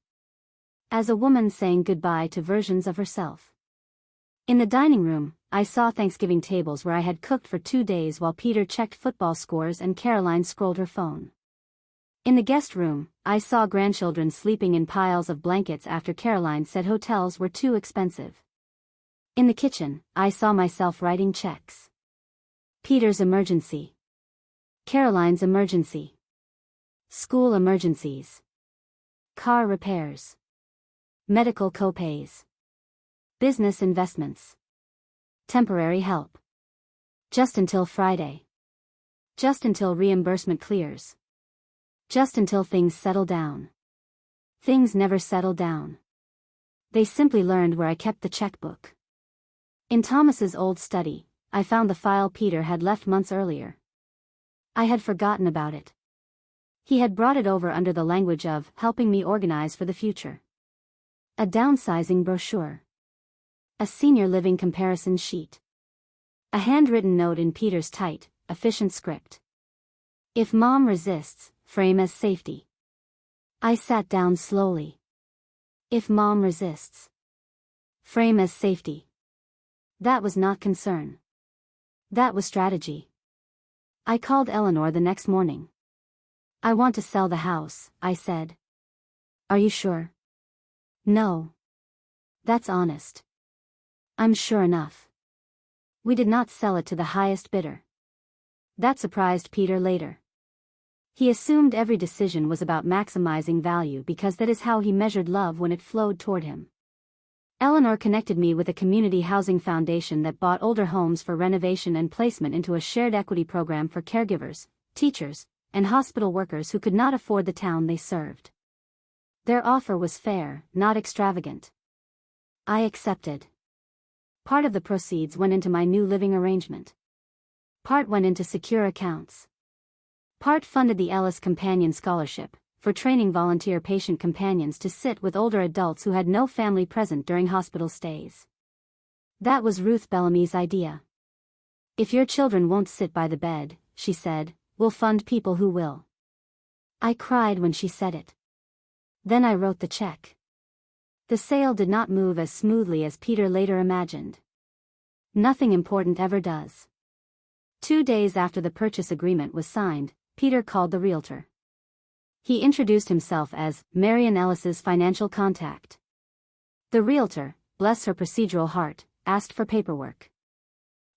As a woman saying goodbye to versions of herself. In the dining room, I saw Thanksgiving tables where I had cooked for 2 days while Peter checked football scores and Caroline scrolled her phone. In the guest room, I saw grandchildren sleeping in piles of blankets after Caroline said hotels were too expensive. In the kitchen, I saw myself writing checks. Peter's emergency. Caroline's emergency. School emergencies. Car repairs. Medical copays. Business investments. Temporary help. Just until Friday. Just until reimbursement clears. Just until things settle down. Things never settled down. They simply learned where I kept the checkbook. In Thomas's old study, I found the file Peter had left months earlier. I had forgotten about it. He had brought it over under the language of helping me organize for the future. A downsizing brochure. A senior living comparison sheet. A handwritten note in Peter's tight, efficient script. If mom resists, frame as safety. I sat down slowly. If mom resists. Frame as safety. That was not concern. That was strategy. I called Eleanor the next morning. I want to sell the house, I said. Are you sure? No. That's honest. I'm sure enough. We did not sell it to the highest bidder. That surprised Peter later. He assumed every decision was about maximizing value because that is how he measured love when it flowed toward him. Eleanor connected me with a community housing foundation that bought older homes for renovation and placement into a shared equity program for caregivers, teachers, and hospital workers who could not afford the town they served. Their offer was fair, not extravagant. I accepted. Part of the proceeds went into my new living arrangement. Part went into secure accounts. Part funded the Ellis Companion Scholarship, for training volunteer patient companions to sit with older adults who had no family present during hospital stays. That was Ruth Bellamy's idea. "If your children won't sit by the bed," she said, "we'll fund people who will." I cried when she said it. Then I wrote the check. The sale did not move as smoothly as Peter later imagined. Nothing important ever does. 2 days after the purchase agreement was signed, Peter called the realtor. He introduced himself as Marian Ellis's financial contact. The realtor, bless her procedural heart, asked for paperwork.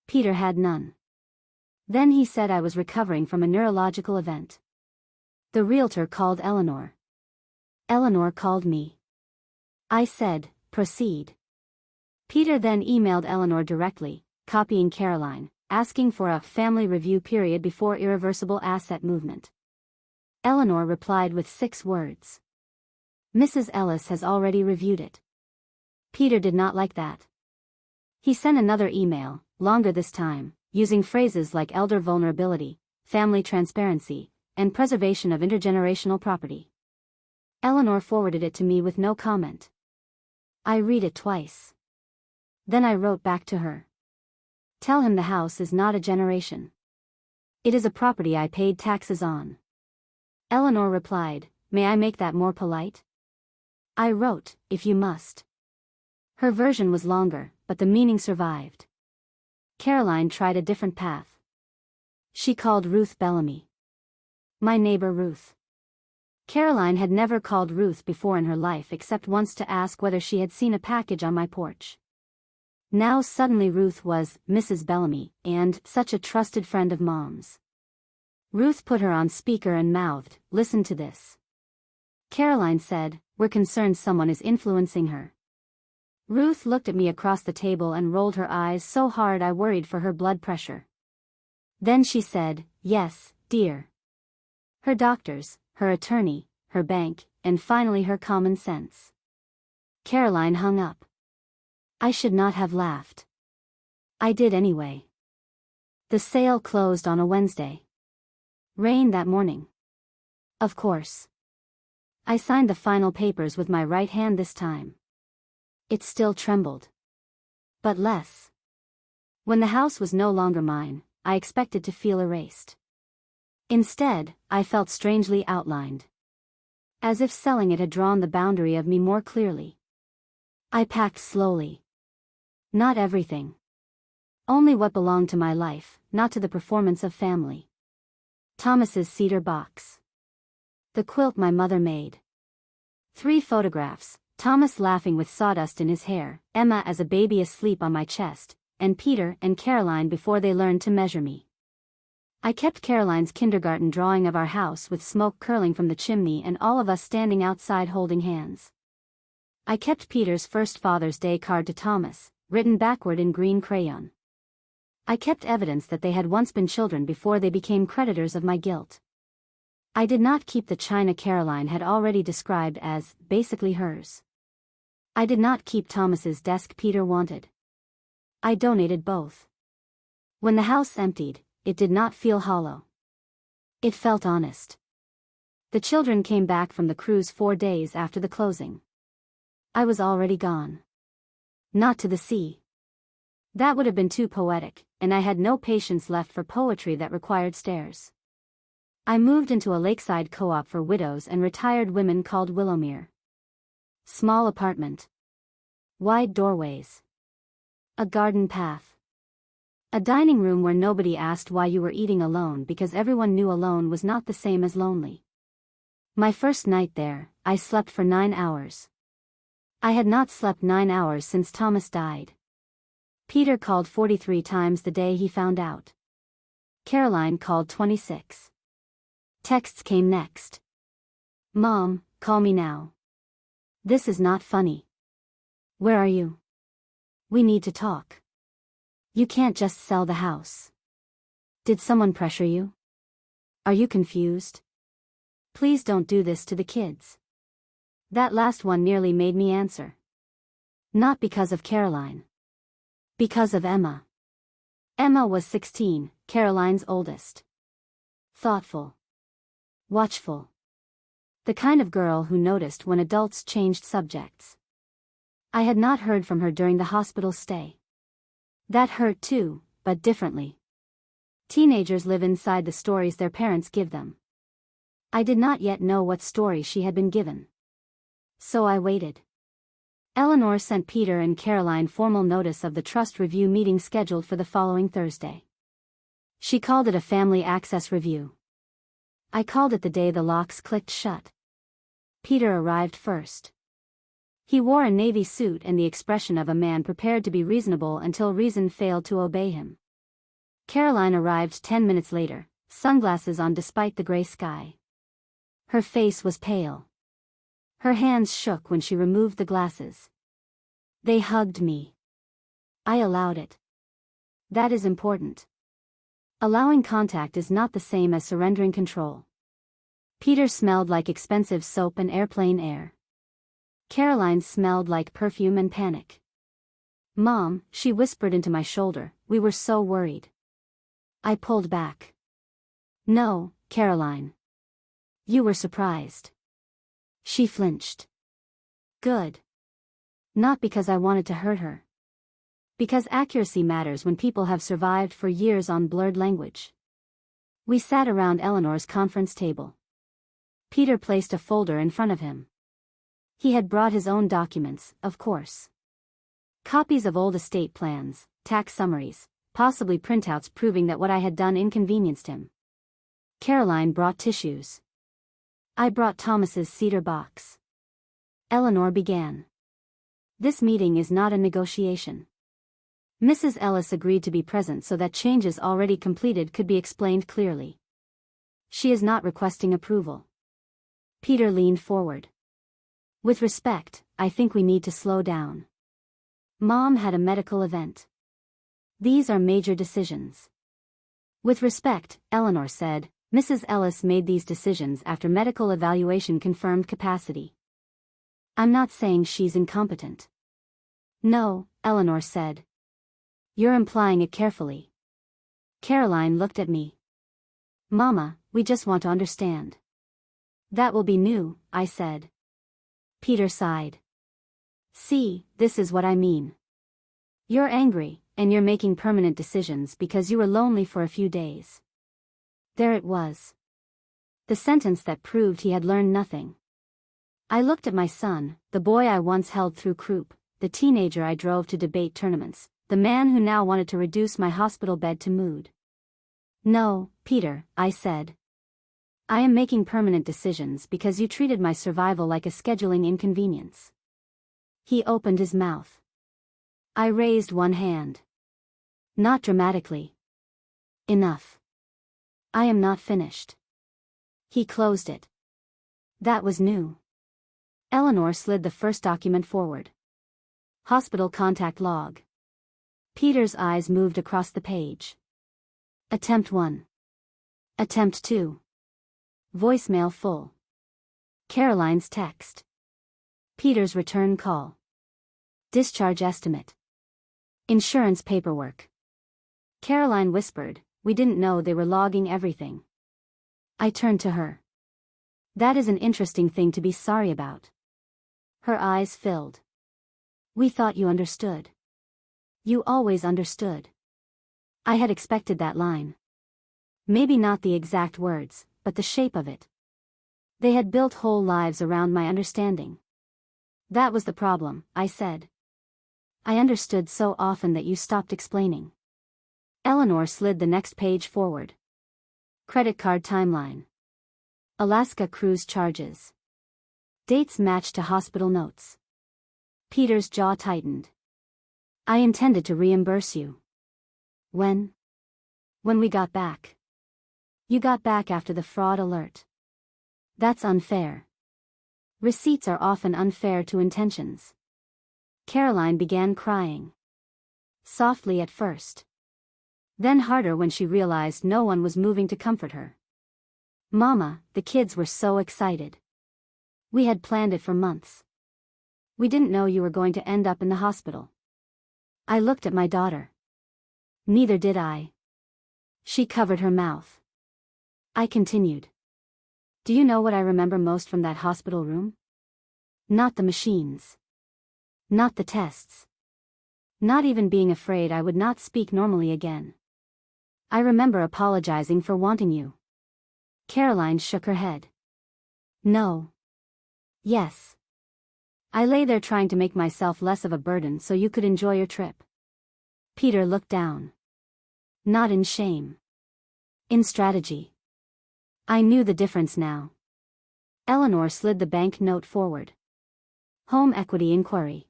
Peter had none. Then he said I was recovering from a neurological event. The realtor called Eleanor. Eleanor called me. I said, "Proceed." Peter then emailed Eleanor directly, copying Caroline, asking for a family review period before irreversible asset movement. Eleanor replied with 6 words. "Mrs. Ellis has already reviewed it." Peter did not like that. He sent another email, longer this time, using phrases like elder vulnerability, family transparency, and preservation of intergenerational property. Eleanor forwarded it to me with no comment. I read it twice. Then I wrote back to her. "Tell him the house is not a generation. It is a property I paid taxes on." Eleanor replied, "May I make that more polite?" I wrote, "If you must." Her version was longer, but the meaning survived. Caroline tried a different path. She called Ruth Bellamy. My neighbor Ruth. Caroline had never called Ruth before in her life except once to ask whether she had seen a package on my porch. Now suddenly Ruth was Mrs. Bellamy, and such a trusted friend of Mom's. Ruth put her on speaker and mouthed, "Listen to this." Caroline said, "We're concerned someone is influencing her." Ruth looked at me across the table and rolled her eyes so hard I worried for her blood pressure. Then she said, "Yes, dear." Her doctors, her attorney, her bank, and finally her common sense. Caroline hung up. I should not have laughed. I did anyway. The sale closed on a Wednesday. Rain that morning. Of course. I signed the final papers with my right hand this time. It still trembled. But less. When the house was no longer mine, I expected to feel erased. Instead, I felt strangely outlined. As if selling it had drawn the boundary of me more clearly. I packed slowly. Not everything. Only what belonged to my life, not to the performance of family. Thomas's cedar box. The quilt my mother made. 3 photographs, Thomas laughing with sawdust in his hair, Emma as a baby asleep on my chest, and Peter and Caroline before they learned to measure me. I kept Caroline's kindergarten drawing of our house with smoke curling from the chimney and all of us standing outside holding hands. I kept Peter's first Father's Day card to Thomas, written backward in green crayon. I kept evidence that they had once been children before they became creditors of my guilt. I did not keep the china Caroline had already described as basically hers. I did not keep Thomas's desk Peter wanted. I donated both. When the house emptied, it did not feel hollow. It felt honest. The children came back from the cruise 4 days after the closing. I was already gone. Not to the sea. That would have been too poetic, and I had no patience left for poetry that required stairs. I moved into a lakeside co-op for widows and retired women called Willowmere. Small apartment. Wide doorways. A garden path. A dining room where nobody asked why you were eating alone because everyone knew alone was not the same as lonely. My first night there, I slept for 9 hours. I had not slept 9 hours since Thomas died. Peter called 43 times the day he found out. Caroline called 26. Texts came next. "Mom, call me now. This is not funny. Where are you? We need to talk. You can't just sell the house. Did someone pressure you? Are you confused? Please don't do this to the kids." That last one nearly made me answer. Not because of Caroline. Because of Emma. Emma was 16, Caroline's oldest. Thoughtful. Watchful. The kind of girl who noticed when adults changed subjects. I had not heard from her during the hospital stay. That hurt too, but differently. Teenagers live inside the stories their parents give them. I did not yet know what story she had been given. So I waited. Eleanor sent Peter and Caroline formal notice of the trust review meeting scheduled for the following Thursday. She called it a family access review. I called it the day the locks clicked shut. Peter arrived first. He wore a navy suit and the expression of a man prepared to be reasonable until reason failed to obey him. Caroline arrived 10 minutes later, sunglasses on despite the gray sky. Her face was pale. Her hands shook when she removed the glasses. They hugged me. I allowed it. That is important. Allowing contact is not the same as surrendering control. Peter smelled like expensive soap and airplane air. Caroline smelled like perfume and panic. "Mom," she whispered into my shoulder, "we were so worried." I pulled back. "No, Caroline. You were surprised." She flinched. "Good. Not because I wanted to hurt her. Because accuracy matters when people have survived for years on blurred language." We sat around Eleanor's conference table. Peter placed a folder in front of him. He had brought his own documents, of course. Copies of old estate plans, tax summaries, possibly printouts proving that what I had done inconvenienced him. Caroline brought tissues. I brought Thomas's cedar box. Eleanor began. "This meeting is not a negotiation. Mrs. Ellis agreed to be present so that changes already completed could be explained clearly. She is not requesting approval." Peter leaned forward. "With respect, I think we need to slow down. Mom had a medical event. These are major decisions." "With respect," Eleanor said, "Mrs. Ellis made these decisions after medical evaluation confirmed capacity. I'm not saying she's incompetent." "No," Eleanor said. "You're implying it carefully." Caroline looked at me. "Mama, we just want to understand." "That will be new," I said. Peter sighed. "See, this is what I mean. You're angry, and you're making permanent decisions because you were lonely for a few days." There it was. The sentence that proved he had learned nothing. I looked at my son, the boy I once held through croup, the teenager I drove to debate tournaments, the man who now wanted to reduce my hospital bed to mood. "No, Peter," I said. "I am making permanent decisions because you treated my survival like a scheduling inconvenience." He opened his mouth. I raised one hand. "Not dramatically. Enough. I am not finished." He closed it. That was new. Eleanor slid the first document forward. Hospital contact log. Peter's eyes moved across the page. Attempt 1. Attempt 2. Voicemail full. Caroline's text. Peter's return call. Discharge estimate. Insurance paperwork. Caroline whispered, "We didn't know they were logging everything." I turned to her. "That is an interesting thing to be sorry about." Her eyes filled. "We thought you understood." "You always understood." I had expected that line. Maybe not the exact words, but the shape of it. They had built whole lives around my understanding. "That was the problem," I said. "I understood so often that you stopped explaining." Eleanor slid the next page forward. Credit card timeline. Alaska cruise charges. Dates matched to hospital notes. Peter's jaw tightened. "I intended to reimburse you." "When?" "When we got back." "You got back after the fraud alert." "That's unfair." Receipts are often unfair to intentions. Caroline began crying. Softly at first. Then harder when she realized no one was moving to comfort her. "Mama, the kids were so excited. We had planned it for months. We didn't know you were going to end up in the hospital." I looked at my daughter. Neither did I. She covered her mouth. I continued. Do you know what I remember most from that hospital room? Not the machines. Not the tests. Not even being afraid I would not speak normally again. I remember apologizing for wanting you. Caroline shook her head. No. Yes. I lay there trying to make myself less of a burden so you could enjoy your trip. Peter looked down. Not in shame. In strategy. I knew the difference now. Eleanor slid the bank note forward. Home equity inquiry.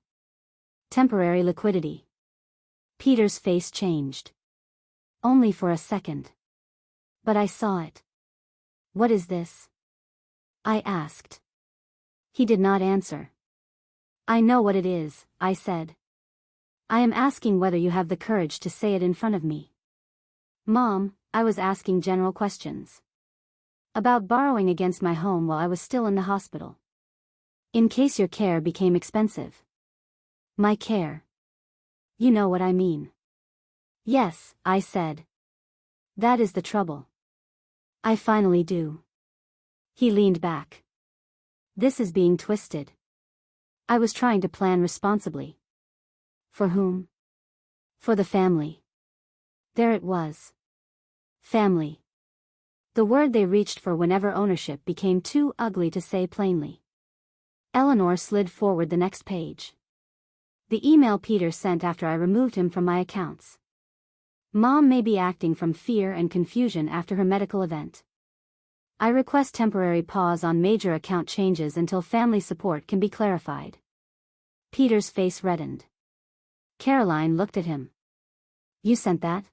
Temporary liquidity. Peter's face changed. Only for a second. But I saw it. What is this? I asked. He did not answer. I know what it is, I said. I am asking whether you have the courage to say it in front of me. Mom, I was asking general questions. About borrowing against my home while I was still in the hospital. In case your care became expensive. My care. You know what I mean. Yes, I said. That is the trouble. I finally do. He leaned back. This is being twisted. I was trying to plan responsibly. For whom? For the family. There it was. Family. The word they reached for whenever ownership became too ugly to say plainly. Eleanor slid forward the next page. The email Peter sent after I removed him from my accounts. Mom may be acting from fear and confusion after her medical event. I request temporary pause on major account changes until family support can be clarified. Peter's face reddened. Caroline looked at him. You sent that?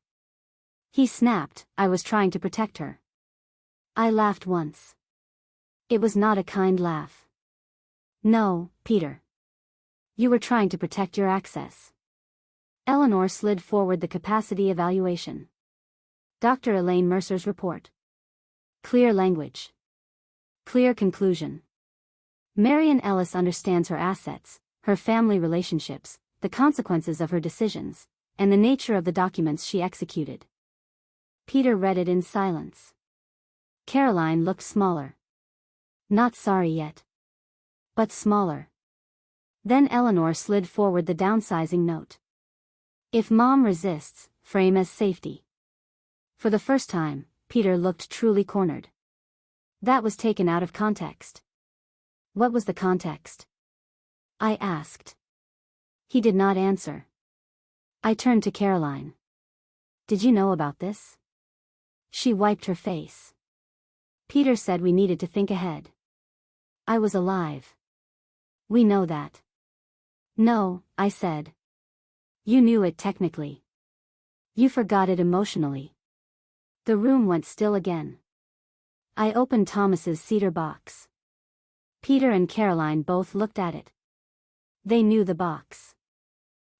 He snapped. I was trying to protect her. I laughed once. It was not a kind laugh. No, Peter. You were trying to protect your access. Eleanor slid forward the capacity evaluation. Dr. Elaine Mercer's report. Clear language. Clear conclusion. Marian Ellis understands her assets, her family relationships, the consequences of her decisions, and the nature of the documents she executed. Peter read it in silence. Caroline looked smaller. Not sorry yet. But smaller. Then Eleanor slid forward the downsizing note. If Mom resists, frame as safety. For the first time, Peter looked truly cornered. That was taken out of context. What was the context? I asked. He did not answer. I turned to Caroline. Did you know about this? She wiped her face. Peter said we needed to think ahead. I was alive. We know that. No, I said. You knew it technically. You forgot it emotionally. The room went still again. I opened Thomas's cedar box. Peter and Caroline both looked at it. They knew the box.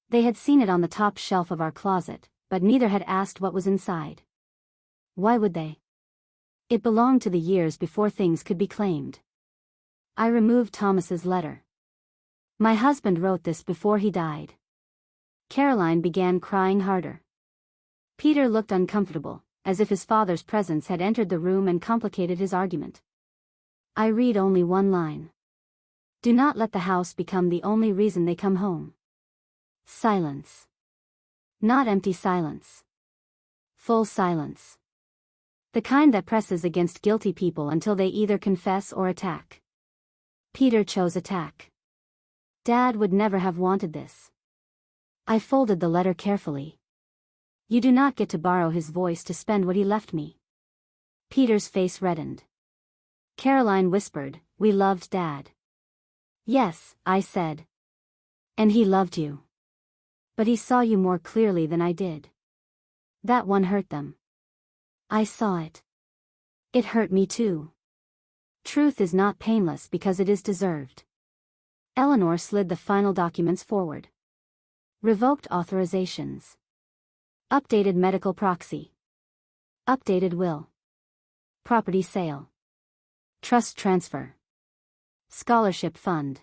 They had seen it on the top shelf of our closet, but neither had asked what was inside. Why would they? It belonged to the years before things could be claimed. I removed Thomas's letter. My husband wrote this before he died. Caroline began crying harder. Peter looked uncomfortable, as if his father's presence had entered the room and complicated his argument. I read only one line. Do not let the house become the only reason they come home. Silence. Not empty silence. Full silence. The kind that presses against guilty people until they either confess or attack. Peter chose attack. Dad would never have wanted this. I folded the letter carefully. You do not get to borrow his voice to spend what he left me. Peter's face reddened. Caroline whispered, we loved Dad. Yes, I said. And he loved you. But he saw you more clearly than I did. That one hurt them. I saw it. It hurt me too. Truth is not painless because it is deserved. Eleanor slid the final documents forward. Revoked authorizations. Updated medical proxy. Updated will. Property sale. Trust transfer. Scholarship fund.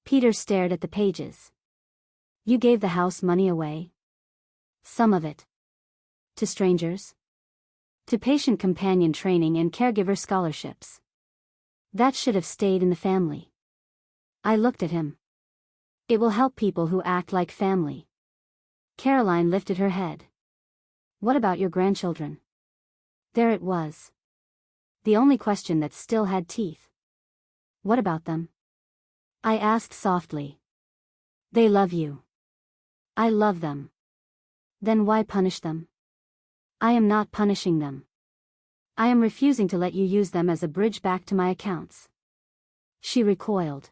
Peter stared at the pages. You gave the house money away? Some of it. To strangers? To patient companion training and caregiver scholarships. That should have stayed in the family. I looked at him. It will help people who act like family. Caroline lifted her head. What about your grandchildren? There it was. The only question that still had teeth. What about them? I asked softly. They love you. I love them. Then why punish them? I am not punishing them. I am refusing to let you use them as a bridge back to my accounts. She recoiled.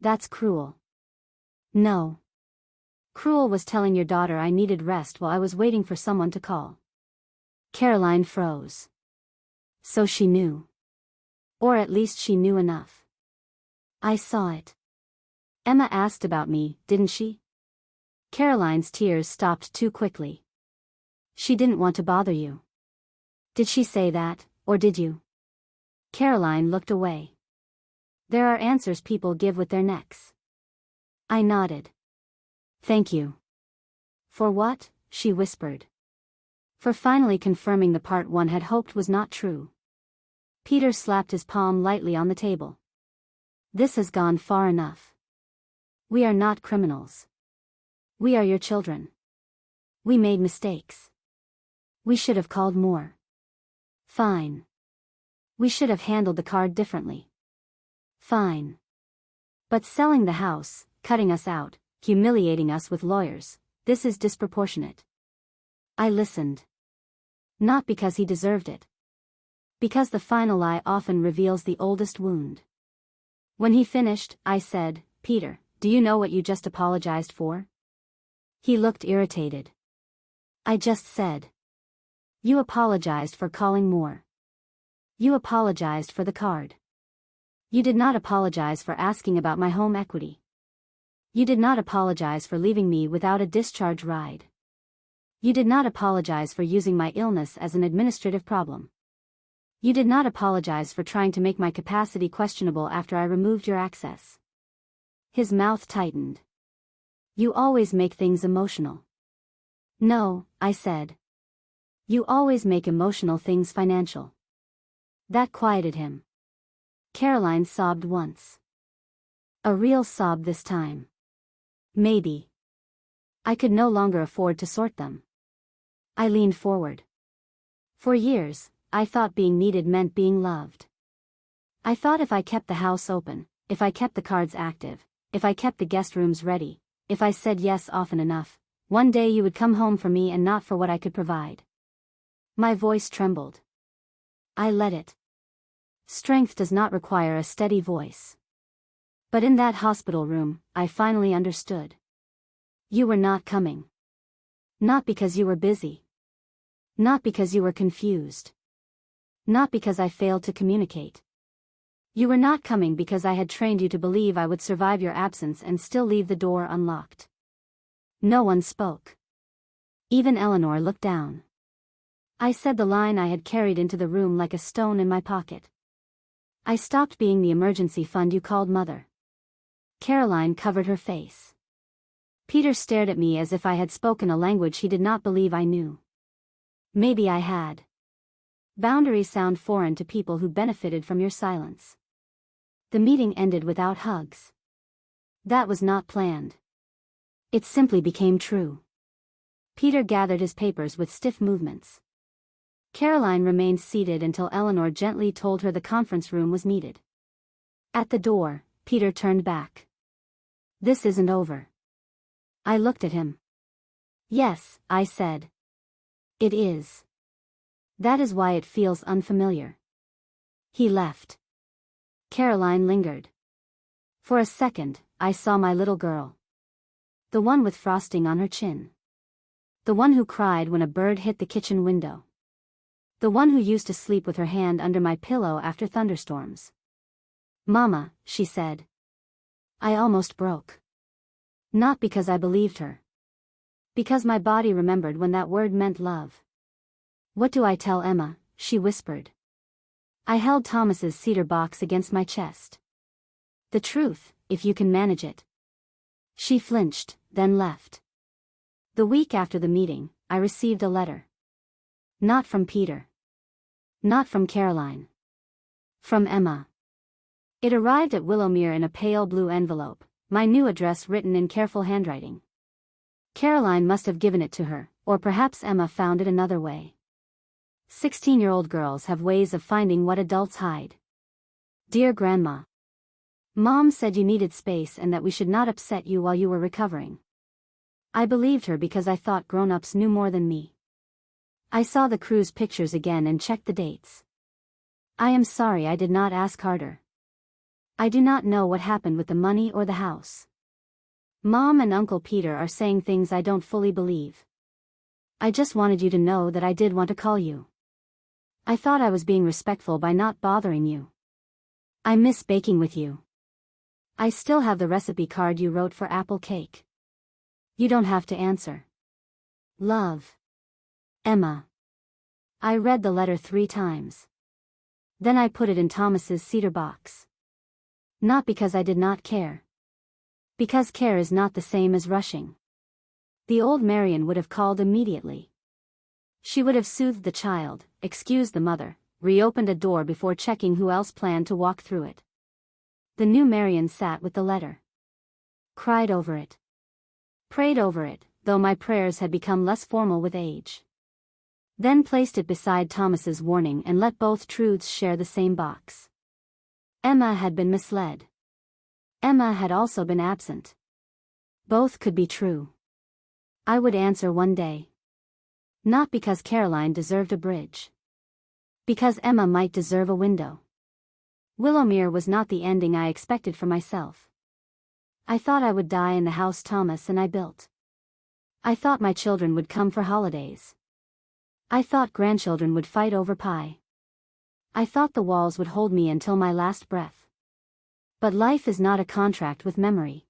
That's cruel. No. Cruel was telling your daughter I needed rest while I was waiting for someone to call. Caroline froze. So she knew. Or at least she knew enough. I saw it. Emma asked about me, didn't she? Caroline's tears stopped too quickly. She didn't want to bother you. Did she say that, or did you? Caroline looked away. There are answers people give with their necks. I nodded. Thank you. For what? She whispered. For finally confirming the part one had hoped was not true. Peter slapped his palm lightly on the table. This has gone far enough. We are not criminals. We are your children. We made mistakes. We should have called more. Fine. We should have handled the card differently. Fine. But selling the house, cutting us out, humiliating us with lawyers, this is disproportionate. I listened. Not because he deserved it. Because the final lie often reveals the oldest wound. When he finished, I said, Peter, do you know what you just apologized for? He looked irritated. I just said. You apologized for calling more. You apologized for the card. You did not apologize for asking about my home equity. You did not apologize for leaving me without a discharge ride. You did not apologize for using my illness as an administrative problem. You did not apologize for trying to make my capacity questionable after I removed your access. His mouth tightened. You always make things emotional. No, I said. You always make emotional things financial. That quieted him. Caroline sobbed once. A real sob this time. Maybe. I could no longer afford to sort them. I leaned forward. For years, I thought being needed meant being loved. I thought if I kept the house open, if I kept the cards active, if I kept the guest rooms ready, if I said yes often enough, one day you would come home for me and not for what I could provide. My voice trembled. I let it. Strength does not require a steady voice. But in that hospital room, I finally understood. You were not coming. Not because you were busy. Not because you were confused. Not because I failed to communicate. You were not coming because I had trained you to believe I would survive your absence and still leave the door unlocked. No one spoke. Even Eleanor looked down. I said the line I had carried into the room like a stone in my pocket. I stopped being the emergency fund you called mother. Caroline covered her face. Peter stared at me as if I had spoken a language he did not believe I knew. Maybe I had. Boundaries sound foreign to people who benefited from your silence. The meeting ended without hugs. That was not planned. It simply became true. Peter gathered his papers with stiff movements. Caroline remained seated until Eleanor gently told her the conference room was needed. At the door, Peter turned back. This isn't over. I looked at him. Yes, I said. It is. That is why it feels unfamiliar. He left. Caroline lingered. For a second, I saw my little girl. The one with frosting on her chin. The one who cried when a bird hit the kitchen window. The one who used to sleep with her hand under my pillow after thunderstorms. Mama, she said. I almost broke. Not because I believed her. Because my body remembered when that word meant love. What do I tell Emma? She whispered. I held Thomas's cedar box against my chest. The truth, if you can manage it. She flinched, then left. The week after the meeting, I received a letter. Not from Peter. Not from Caroline. From Emma. It arrived at Willowmere in a pale blue envelope, my new address written in careful handwriting. Caroline must have given it to her, or perhaps Emma found it another way. 16-year-old girls have ways of finding what adults hide. Dear Grandma. Mom said you needed space and that we should not upset you while you were recovering. I believed her because I thought grown-ups knew more than me. I saw the cruise pictures again and checked the dates. I am sorry I did not ask harder. I do not know what happened with the money or the house. Mom and Uncle Peter are saying things I don't fully believe. I just wanted you to know that I did want to call you. I thought I was being respectful by not bothering you. I miss baking with you. I still have the recipe card you wrote for apple cake. You don't have to answer. Love. Emma. I read the letter 3 times. Then I put it in Thomas's cedar box. Not because I did not care. Because care is not the same as rushing. The old Marian would have called immediately. She would have soothed the child, excused the mother, reopened a door before checking who else planned to walk through it. The new Marian sat with the letter. Cried over it. Prayed over it, though my prayers had become less formal with age. Then placed it beside Thomas's warning and let both truths share the same box. Emma had been misled. Emma had also been absent. Both could be true. I would answer one day. Not because Caroline deserved a bridge. Because Emma might deserve a window. Willowmere was not the ending I expected for myself. I thought I would die in the house Thomas and I built. I thought my children would come for holidays. I thought grandchildren would fight over pie. I thought the walls would hold me until my last breath. But life is not a contract with memory.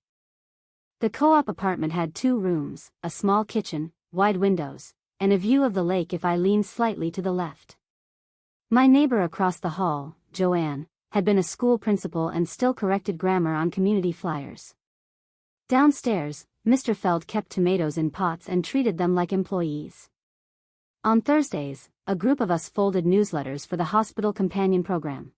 The co-op apartment had 2 rooms, a small kitchen, wide windows, and a view of the lake if I leaned slightly to the left. My neighbor across the hall, Joanne, had been a school principal and still corrected grammar on community flyers. Downstairs, Mr. Feld kept tomatoes in pots and treated them like employees. On Thursdays, a group of us folded newsletters for the hospital companion program.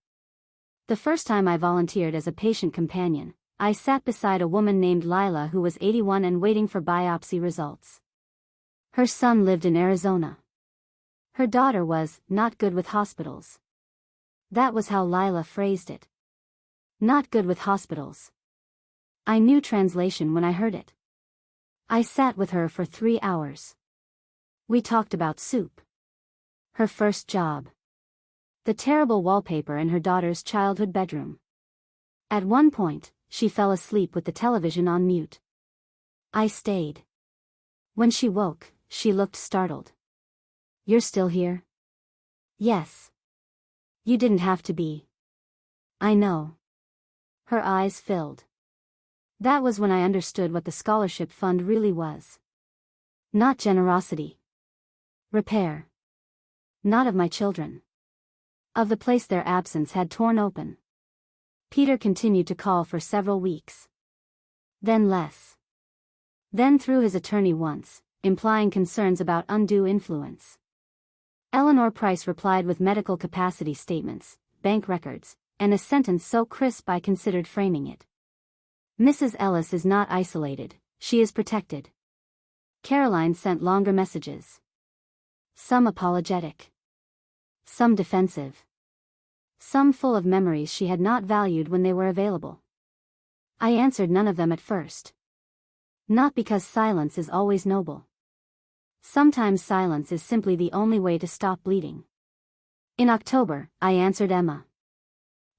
The first time I volunteered as a patient companion, I sat beside a woman named Lila who was 81 and waiting for biopsy results. Her son lived in Arizona. Her daughter was not good with hospitals. That was how Lila phrased it. Not good with hospitals. I knew translation when I heard it. I sat with her for 3 hours. We talked about soup. Her first job. The terrible wallpaper in her daughter's childhood bedroom. At one point, she fell asleep with the television on mute. I stayed. When she woke, she looked startled. You're still here? Yes. You didn't have to be. I know. Her eyes filled. That was when I understood what the scholarship fund really was. Not generosity. Repair. Not of my children. Of the place their absence had torn open. Peter continued to call for several weeks. Then less. Then through his attorney once, implying concerns about undue influence. Eleanor Price replied with medical capacity statements, bank records, and a sentence so crisp I considered framing it. Mrs. Ellis is not isolated, she is protected. Caroline sent longer messages. Some apologetic. Some defensive. Some full of memories she had not valued when they were available. I answered none of them at first. Not because silence is always noble. Sometimes silence is simply the only way to stop bleeding. In October, I answered Emma.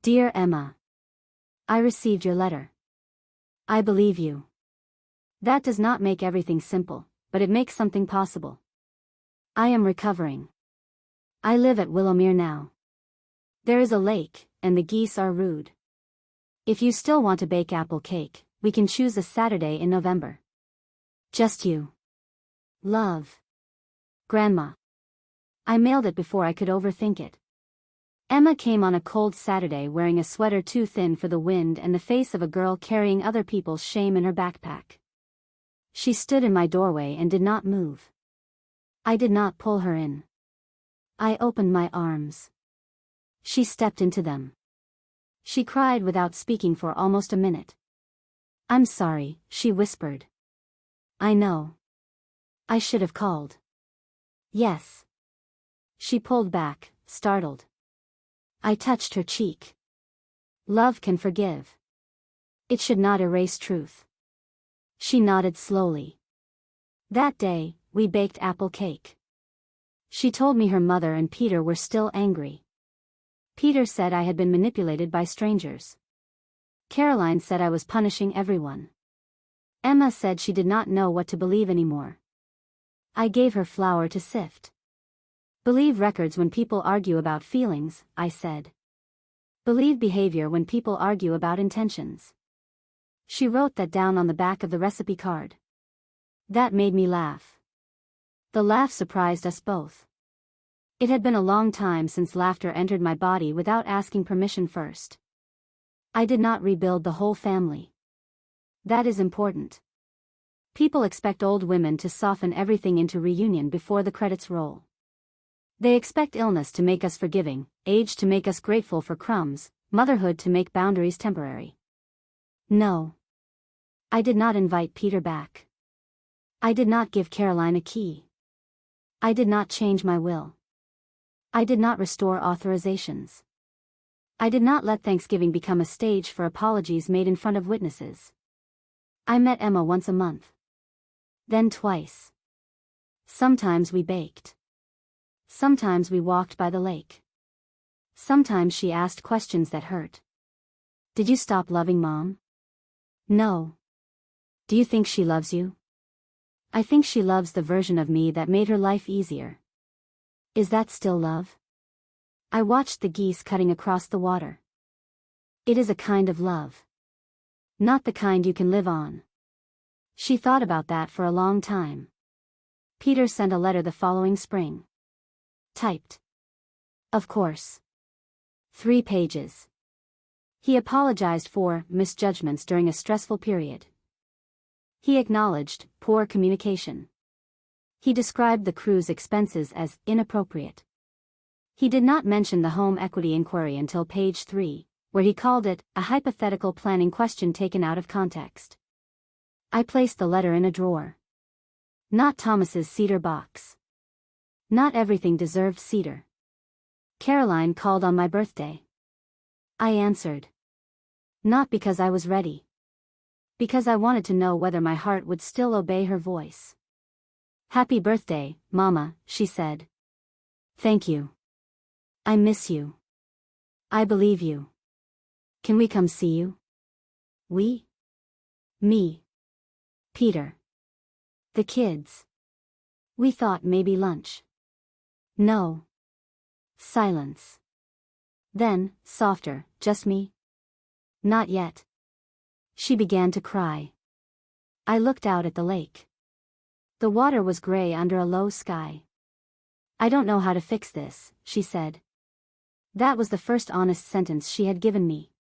Dear Emma. I received your letter. I believe you. That does not make everything simple, but it makes something possible. I am recovering. I live at Willowmere now. There is a lake, and the geese are rude. If you still want to bake apple cake, we can choose a Saturday in November. Just you. Love. Grandma. I mailed it before I could overthink it. Emma came on a cold Saturday wearing a sweater too thin for the wind and the face of a girl carrying other people's shame in her backpack. She stood in my doorway and did not move. I did not pull her in. I opened my arms. She stepped into them. She cried without speaking for almost a minute. "I'm sorry," she whispered. "I know. I should have called." "Yes." She pulled back, startled. I touched her cheek. "Love can forgive. It should not erase truth." She nodded slowly. That day, we baked apple cake. She told me her mother and Peter were still angry. Peter said I had been manipulated by strangers. Caroline said I was punishing everyone. Emma said she did not know what to believe anymore. I gave her flour to sift. "Believe records when people argue about feelings," I said. "Believe behavior when people argue about intentions." She wrote that down on the back of the recipe card. That made me laugh. The laugh surprised us both. It had been a long time since laughter entered my body without asking permission first. I did not rebuild the whole family. That is important. People expect old women to soften everything into reunion before the credits roll. They expect illness to make us forgiving, age to make us grateful for crumbs, motherhood to make boundaries temporary. No. I did not invite Peter back. I did not give Caroline a key. I did not change my will. I did not restore authorizations. I did not let Thanksgiving become a stage for apologies made in front of witnesses. I met Emma once a month. Then twice. Sometimes we baked. Sometimes we walked by the lake. Sometimes she asked questions that hurt. "Did you stop loving Mom?" "No." "Do you think she loves you?" "I think she loves the version of me that made her life easier." "Is that still love?" I watched the geese cutting across the water. "It is a kind of love. Not the kind you can live on." She thought about that for a long time. Peter sent a letter the following spring. Typed. Of course. 3 pages. He apologized for misjudgments during a stressful period. He acknowledged poor communication. He described the crew's expenses as inappropriate. He did not mention the home equity inquiry until page 3, where he called it a hypothetical planning question taken out of context. I placed the letter in a drawer. Not Thomas's cedar box. Not everything deserved cedar. Caroline called on my birthday. I answered. Not because I was ready. Because I wanted to know whether my heart would still obey her voice. "Happy birthday, Mama," she said. "Thank you. I miss you. I believe you. Can we come see you?" "We?" "Me. Peter. The kids. We thought maybe lunch." "No." Silence. Then, softer, "Just me?" "Not yet." She began to cry. I looked out at the lake. The water was gray under a low sky. "I don't know how to fix this," she said. That was the first honest sentence she had given me.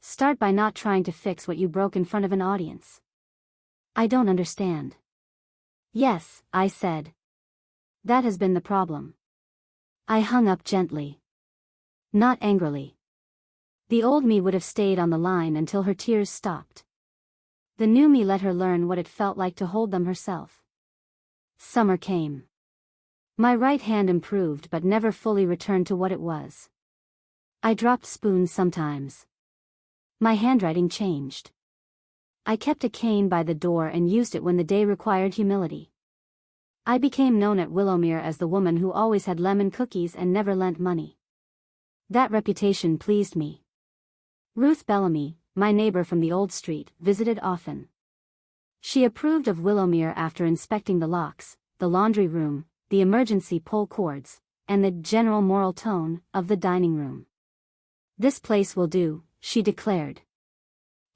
Start by not trying to fix what you broke in front of an audience. "I don't understand." "Yes," I said. "That has been the problem." I hung up gently. Not angrily. The old me would have stayed on the line until her tears stopped. The new me let her learn what it felt like to hold them herself. Summer came. My right hand improved but never fully returned to what it was. I dropped spoons sometimes. My handwriting changed. I kept a cane by the door and used it when the day required humility. I became known at Willowmere as the woman who always had lemon cookies and never lent money. That reputation pleased me. Ruth Bellamy, my neighbor from the old street, visited often. She approved of Willowmere after inspecting the locks, the laundry room, the emergency pull cords, and the general moral tone of the dining room. "This place will do," she declared.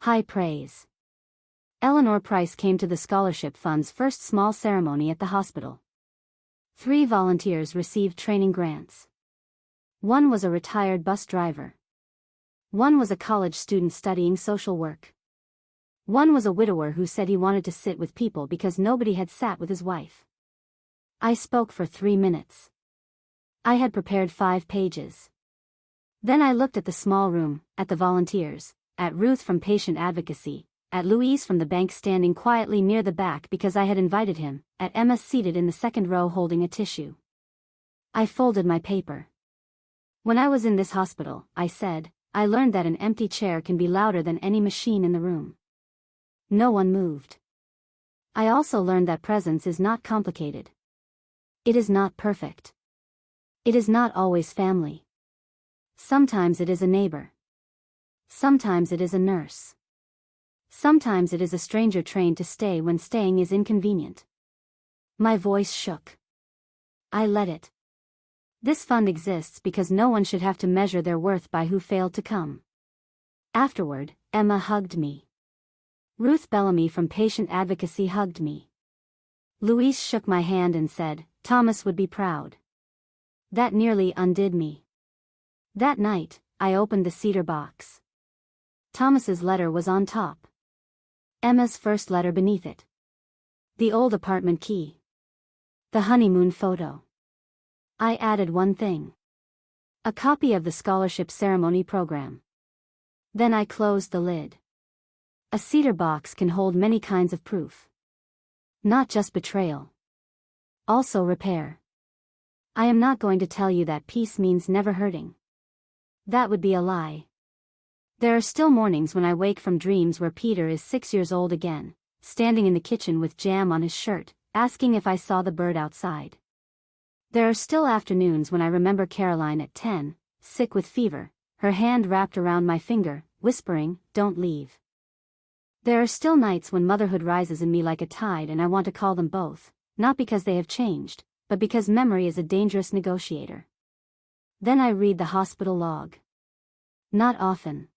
High praise. Eleanor Price came to the scholarship fund's first small ceremony at the hospital. 3 volunteers received training grants. 1 was a retired bus driver. 1 was a college student studying social work. 1 was a widower who said he wanted to sit with people because nobody had sat with his wife. I spoke for 3 minutes. I had prepared 5 pages. Then I looked at the small room, at the volunteers, at Ruth from patient advocacy, at Louise from the bank standing quietly near the back because I had invited him, at Emma seated in the second row holding a tissue. I folded my paper. When I was in this hospital, I said, I learned that an empty chair can be louder than any machine in the room. No one moved. I also learned that presence is not complicated. It is not perfect. It is not always family. Sometimes it is a neighbor. Sometimes it is a nurse. Sometimes it is a stranger trained to stay when staying is inconvenient. My voice shook. I let it. This fund exists because no one should have to measure their worth by who failed to come. Afterward, Emma hugged me. Ruth Bellamy from patient advocacy hugged me. Louise shook my hand and said, Thomas would be proud. That nearly undid me. That night, I opened the cedar box. Thomas's letter was on top. Emma's first letter beneath it. The old apartment key. The honeymoon photo. I added one thing. A copy of the scholarship ceremony program. Then I closed the lid. A cedar box can hold many kinds of proof. Not just betrayal. Also repair. I am not going to tell you that peace means never hurting. That would be a lie. There are still mornings when I wake from dreams where Peter is 6 years old again, standing in the kitchen with jam on his shirt, asking if I saw the bird outside. There are still afternoons when I remember Caroline at 10, sick with fever, her hand wrapped around my finger, whispering, "Don't leave." There are still nights when motherhood rises in me like a tide and I want to call them both, not because they have changed, but because memory is a dangerous negotiator. Then I read the hospital log. Not often.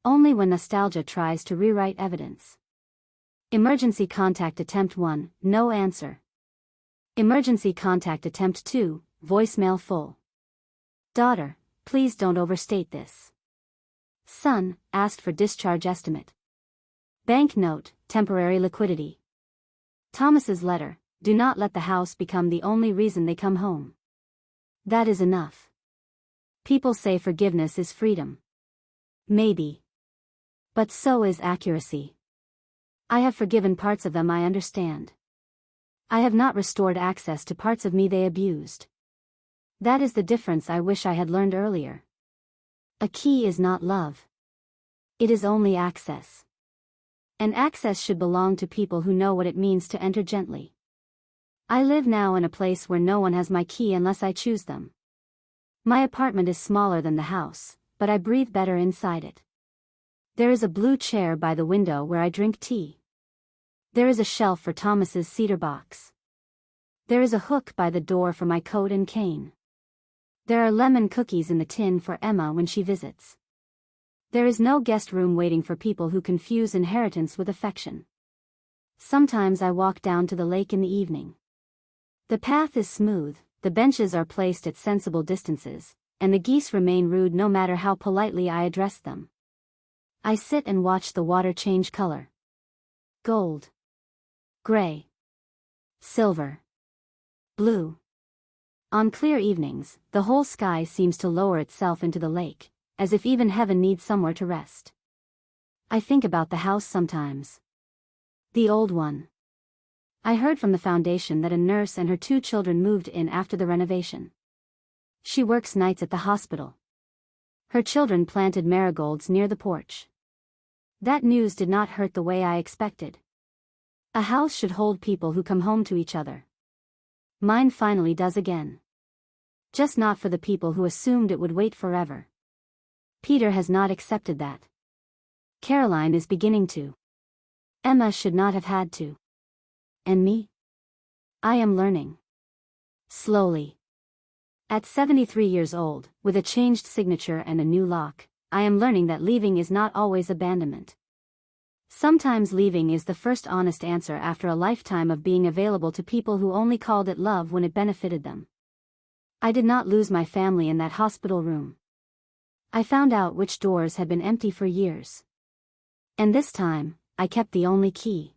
Only when nostalgia tries to rewrite evidence. Emergency contact attempt 1, no answer. Emergency contact attempt 2, voicemail full. Daughter, please don't overstate this. Son, asked for discharge estimate. Bank note, temporary liquidity. Thomas's letter, do not let the house become the only reason they come home. That is enough. People say forgiveness is freedom. Maybe. But so is accuracy. I have forgiven parts of them I understand. I have not restored access to parts of me they abused. That is the difference I wish I had learned earlier. A key is not love. It is only access. And access should belong to people who know what it means to enter gently. I live now in a place where no one has my key unless I choose them. My apartment is smaller than the house, but I breathe better inside it. There is a blue chair by the window where I drink tea. There is a shelf for Thomas's cedar box. There is a hook by the door for my coat and cane. There are lemon cookies in the tin for Emma when she visits. There is no guest room waiting for people who confuse inheritance with affection. Sometimes I walk down to the lake in the evening. The path is smooth, the benches are placed at sensible distances, and the geese remain rude no matter how politely I address them. I sit and watch the water change color. Gold. Gray. Silver. Blue. On clear evenings, the whole sky seems to lower itself into the lake, as if even heaven needs somewhere to rest. I think about the house sometimes. The old one. I heard from the foundation that a nurse and her 2 children moved in after the renovation. She works nights at the hospital. Her children planted marigolds near the porch. That news did not hurt the way I expected. A house should hold people who come home to each other. Mine finally does again. Just not for the people who assumed it would wait forever. Peter has not accepted that. Caroline is beginning to. Emma should not have had to. And me? I am learning. Slowly. At 73 years old, with a changed signature and a new lock, I am learning that leaving is not always abandonment. Sometimes leaving is the first honest answer after a lifetime of being available to people who only called it love when it benefited them. I did not lose my family in that hospital room. I found out which doors had been empty for years. And this time, I kept the only key.